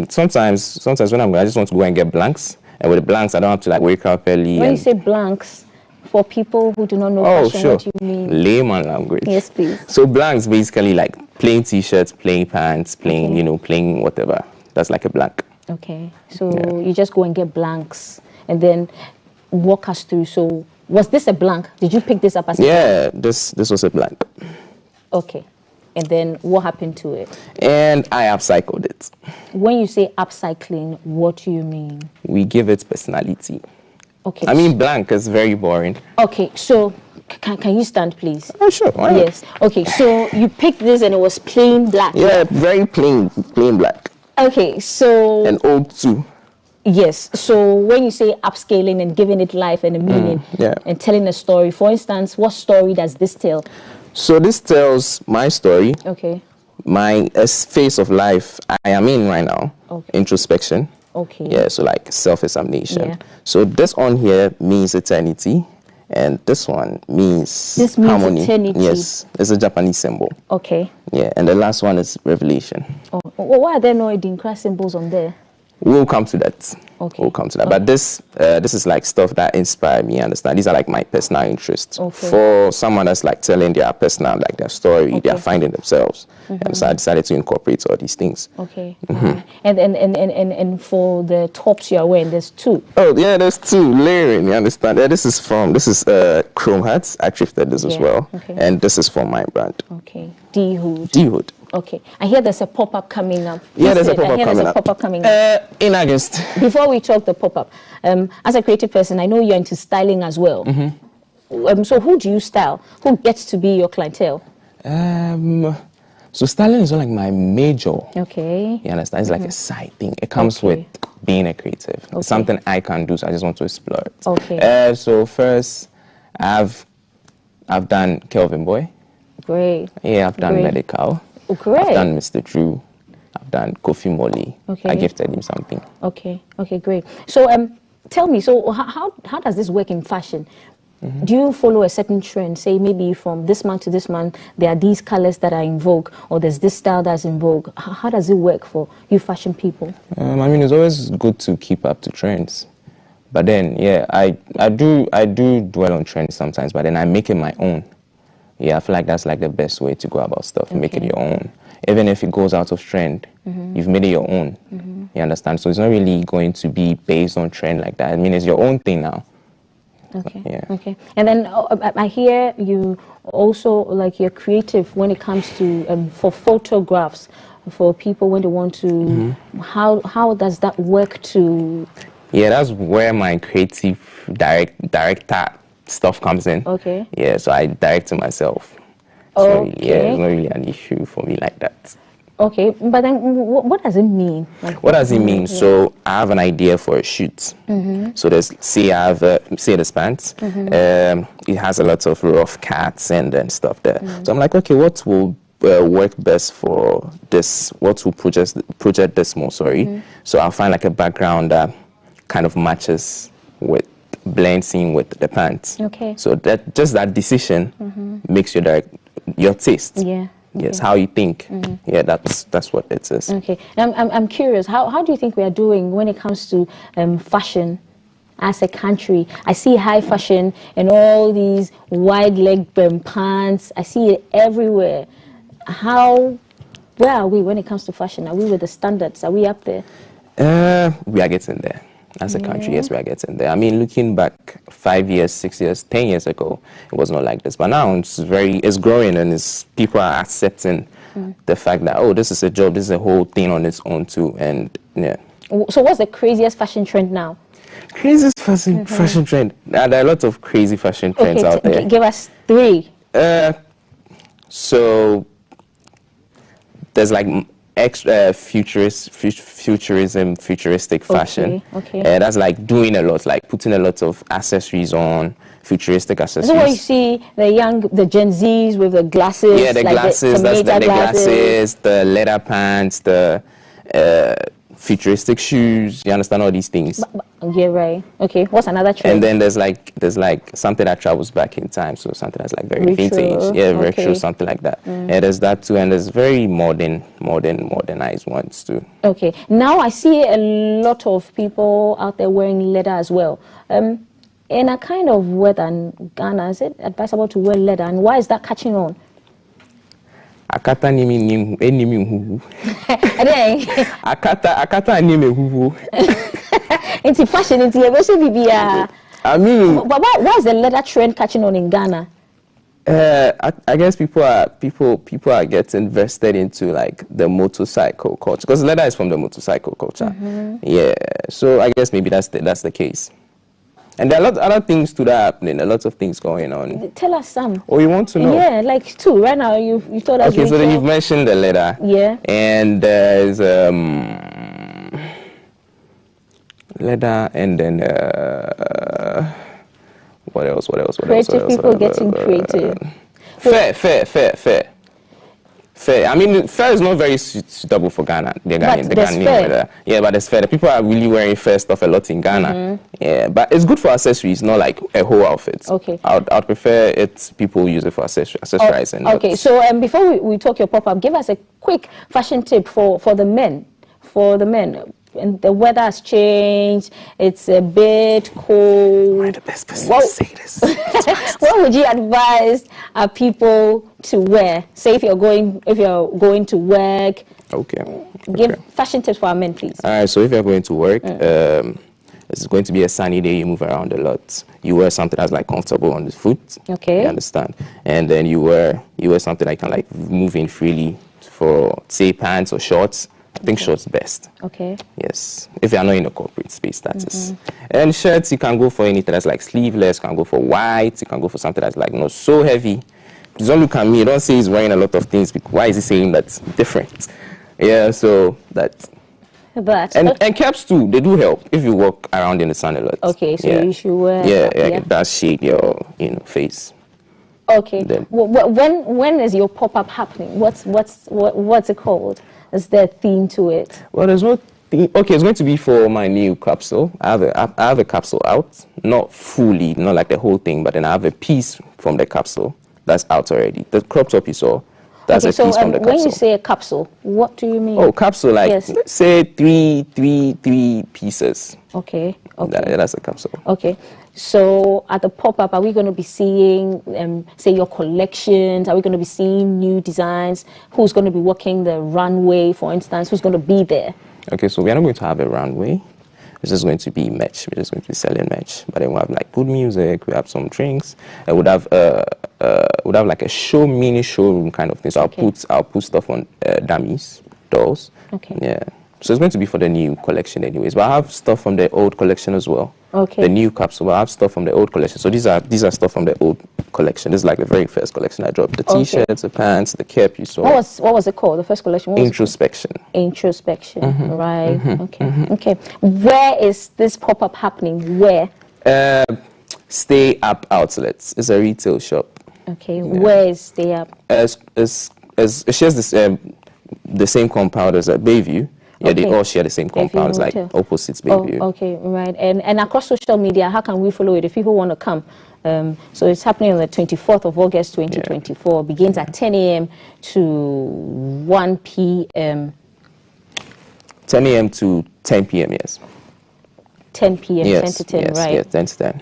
Sometimes when I'm going, I just want to go and get blanks. And with the blanks, I don't have to like wake up early. When you say blanks, for people who do not know fashion, what do you mean? Layman language. Yes, please. So blanks basically like plain t-shirts, plain pants, plain, you know, plain whatever. That's like a blank. Okay. So you just go and get blanks and then walk us through. So was this a blank? Did you pick this up as a blank? this was a blank. Okay. And then what happened to it? And I upcycled it. When you say upcycling, what do you mean? We give it personality. Okay. I mean, blank is very boring. Okay, so can you stand, please? Oh, sure. Why not? Yes. Okay, so you picked this and it was plain black. Yeah, very plain black. Okay, so... And old too. Yes. So when you say upscaling and giving it life and a meaning and telling a story, for instance, what story does this tell? So this tells my story. Okay. My phase of life I am in right now. Okay. Introspection. Okay. Yeah, so like self-examination. Yeah. So this on here means eternity, and this one means harmony. Eternity. Yes, it's a Japanese symbol. Okay. Yeah, and the last one is revelation. Oh, why are there no Idinkra symbols on there? We'll come to that. Okay. We'll come to that. But this is like stuff that inspire me. Understand? These are like my personal interests. Okay. For someone that's like telling their personal, like their story, they are finding themselves. And so I decided to incorporate all these things. Okay. And for the tops you are wearing, there's two. Oh yeah, there's two layering. You understand? This is Chrome Hats. I thrifted this as well. Okay. And this is from my brand. Okay. D Hood. D Hood. Okay. I hear there's a pop-up coming up. Yeah, there's a pop-up coming up. In August. Before we talk the pop-up, as a creative person, I know you're into styling as well. So who do you style? Who gets to be your clientele? So styling is not like my major. Okay. You understand? It's like a side thing. It comes with being a creative. It's something I can do, so I just want to explore it. Okay. So first, I've done Kelvin Boy. Great. Yeah, I've done Medical. Oh, great. I've done Mr. Drew. I've done Kofi Molly. Okay. I gifted him something. Okay. Okay, great. So tell me, so how does this work in fashion? Do you follow a certain trend? Say maybe from this month to this month, there are these colors that are in vogue, or there's this style that's in vogue. How does it work for you fashion people? I mean, it's always good to keep up to trends. But then, yeah, I do dwell on trends sometimes, but then I make it my own. Yeah, I feel like that's like the best way to go about stuff. Make it your own. Even if it goes out of trend, you've made it your own. You understand? So it's not really going to be based on trend like that. I mean, it's your own thing now. Okay. Yeah. Okay. And then I hear you also like you're creative when it comes to for photographs for people when they want to. How does that work to? Yeah, that's where my creative director stuff comes in. Okay. Yeah, so I direct to myself. So yeah, it's not really an issue for me like that. Okay, but then what does it mean? Like, what does it mean? Yeah. So I have an idea for a shoot. So there's say this pants. It has a lot of rough cuts and stuff there. So I'm like, okay, what will work best for this? What will project this more? Sorry. So I'll find like a background that kind of matches with blends in with the pants. Okay. So that decision makes your taste. Yeah. Yes, how you think. Yeah, that's what it is. Okay. I'm curious. How do you think we are doing when it comes to fashion as a country? I see high fashion and all these wide leg pants. I see it everywhere. Where are we when it comes to fashion? Are we with the standards? Are we up there? We are getting there. As a country, yes, we are getting there. I mean, looking back 5 years, 6 years, 10 years ago, it was not like this. But now it's growing, and people are accepting the fact that, oh, this is a job, this is a whole thing on its own too, and yeah. So what's the craziest fashion trend now? Craziest fashion trend? There are a lot of crazy fashion trends out there. Give us 3. So there's like futuristic fashion. Okay. That's like doing a lot, like putting a lot of accessories on, futuristic accessories. So what you see the Gen Zs with the glasses. Yeah, the like glasses. The glasses, the leather pants, the futuristic shoes. You understand all these things? Yeah, right. Okay. What's another trend? And then there's like something that travels back in time, so something that's like very vintage. Yeah, retro, something like that. Yeah, there's that too, and there's very modernized ones too. Okay. Now I see a lot of people out there wearing leather as well. In a kind of weather in Ghana, is it advisable to wear leather, and why is that catching on? Akata enimi huhu. Akata enimi huhu. Into fashion, into BBR. I mean, but why is the leather trend catching on in Ghana? I guess people are getting invested into like the motorcycle culture, because leather is from the motorcycle culture. Yeah, so I guess maybe that's the case. And there are a lot of other things to that happening, a lot of things going on. Tell us some. Oh, you want to know? Yeah, like 2. Right now, you told us. Okay, so then you've mentioned the leather. Yeah. And there's leather, and then what else? Creative people getting creative. Fair. I mean, fair is not very suitable for Ghana. The Ghanaian. Yeah, but it's fair. The people are really wearing fair stuff a lot in Ghana. Yeah, but it's good for accessories, not like a whole outfit. Okay. I'd prefer people use it for accessories. Okay, so before we talk your pop-up, give us a quick fashion tip for the men. And the weather has changed. It's a bit cold. You're the best person to say this. What would you advise people to wear? Say if you're going to work. Okay. Give fashion tips for our men, please. All right. So if you're going to work, it's going to be a sunny day. You move around a lot. You wear something that's like comfortable on the foot. Okay. You understand? And then you wear something that can like move in freely for say pants or shorts. I think shorts best. Okay. Yes. If you are not in a corporate space, that is. And shirts, you can go for anything that's like sleeveless. You can go for white. You can go for something that's like not so heavy. Just don't look at me. Don't say he's wearing a lot of things. Why is he saying that's different? Yeah. So that. And caps too. They do help if you walk around in the sun a lot. Okay. So you should wear. Yeah. It does shade your face. Okay. When is your pop-up happening? What's it called? Is there a theme to it? Well, there's no theme. Okay, it's going to be for my new capsule. I have a capsule out, not fully, not like the whole thing, but then I have a piece from the capsule that's out already. The crop top you saw, that's a piece from the capsule. When you say a capsule, what do you mean? Oh, capsule, like let's say three pieces. Okay. That's a capsule. Okay. So at the pop-up, are we going to be seeing, say, your collections? Are we going to be seeing new designs? Who's going to be walking the runway, for instance? Who's going to be there? Okay, so we are not going to have a runway. It's just going to be merch. We're just going to be selling merch. But then we'll have like good music. We have some drinks. And we'll have like a mini showroom kind of thing. So I'll put stuff on dummies, dolls. Okay. Yeah. So it's going to be for the new collection anyways. But I have stuff from the old collection as well. Okay. The new capsule. I have stuff from the old collection. So these are stuff from the old collection. This is like the very first collection I dropped. The t-shirts, the pants, the cap you saw. What was it called? The first collection? Introspection. Introspection. Right. Okay. Where is this pop-up happening? Where? Stay Up Outlets. It's a retail shop. Okay. Yeah. Where is Stay Up? It shares this the same compound as at Bayview. Yeah, they Okay. all share the same compound. It's like Hotel. opposites, baby. Oh, okay, right. And across social media, how can we follow it if people want to come? So it's happening on the 24th of August, 2024. Begins at 10 a.m. to 1 p.m. 10 a.m. to 10 p.m. Yes. 10 p.m. Yes, 10 to 10, yes, right? yes, 10 to 10.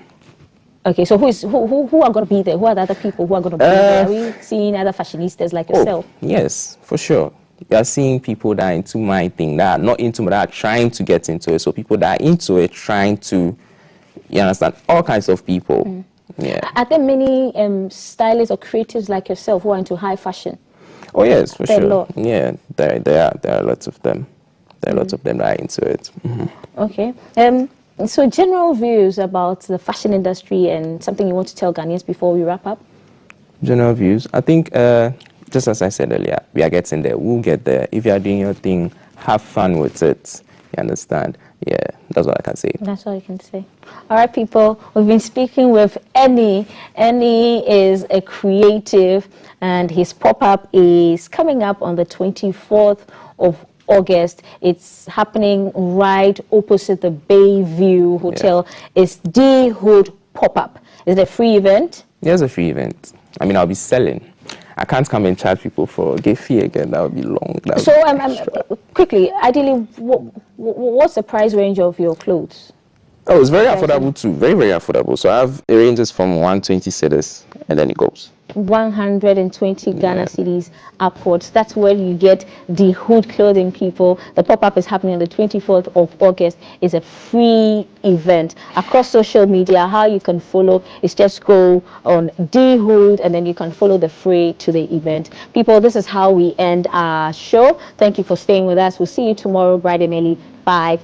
Okay, so who are going to be there? Who are the other people who are going to be there? Are we seeing other fashionistas like yourself? Yes, for sure. You are seeing people that are into my thing, that are not into it, that are trying to get into it. So people that are into it, trying to, you understand, all kinds of people. Yeah. Are there many stylists or creatives like yourself who are into high fashion? Oh yes, for There are a sure. lot. Yeah, there are lots of them. There are lots of them that are into it. Okay. So general views about the fashion industry and something you want to tell Ghanaians before we wrap up? General views. I think, just as I said earlier, we are getting there. We'll get there. If you are doing your thing, have fun with it. You understand? Yeah, that's what I can say. That's all I can say. All right, people. We've been speaking with Enny. Enny is a creative, and his pop-up is coming up on the 24th of August. It's happening right opposite the Bayview Hotel. It's D Hood Pop-up. Is it a free event? Yeah, it's a free event. I mean, I'll be selling. I can't come and charge people for gate fee again. That would be long. Quickly, ideally, what's the price range of your clothes? Oh, it's very affordable too. Very, very affordable. So I have, it ranges from 120 cedis and then it goes. 120 Ghana cedis upwards. That's where you get the Hood clothing, people. The pop-up is happening on the 24th of August. It's a free event. Across social media, how you can follow is just go on D Hood and then you can follow the free to the event. People, this is how we end our show. Thank you for staying with us. We'll see you tomorrow bright and early. Bye.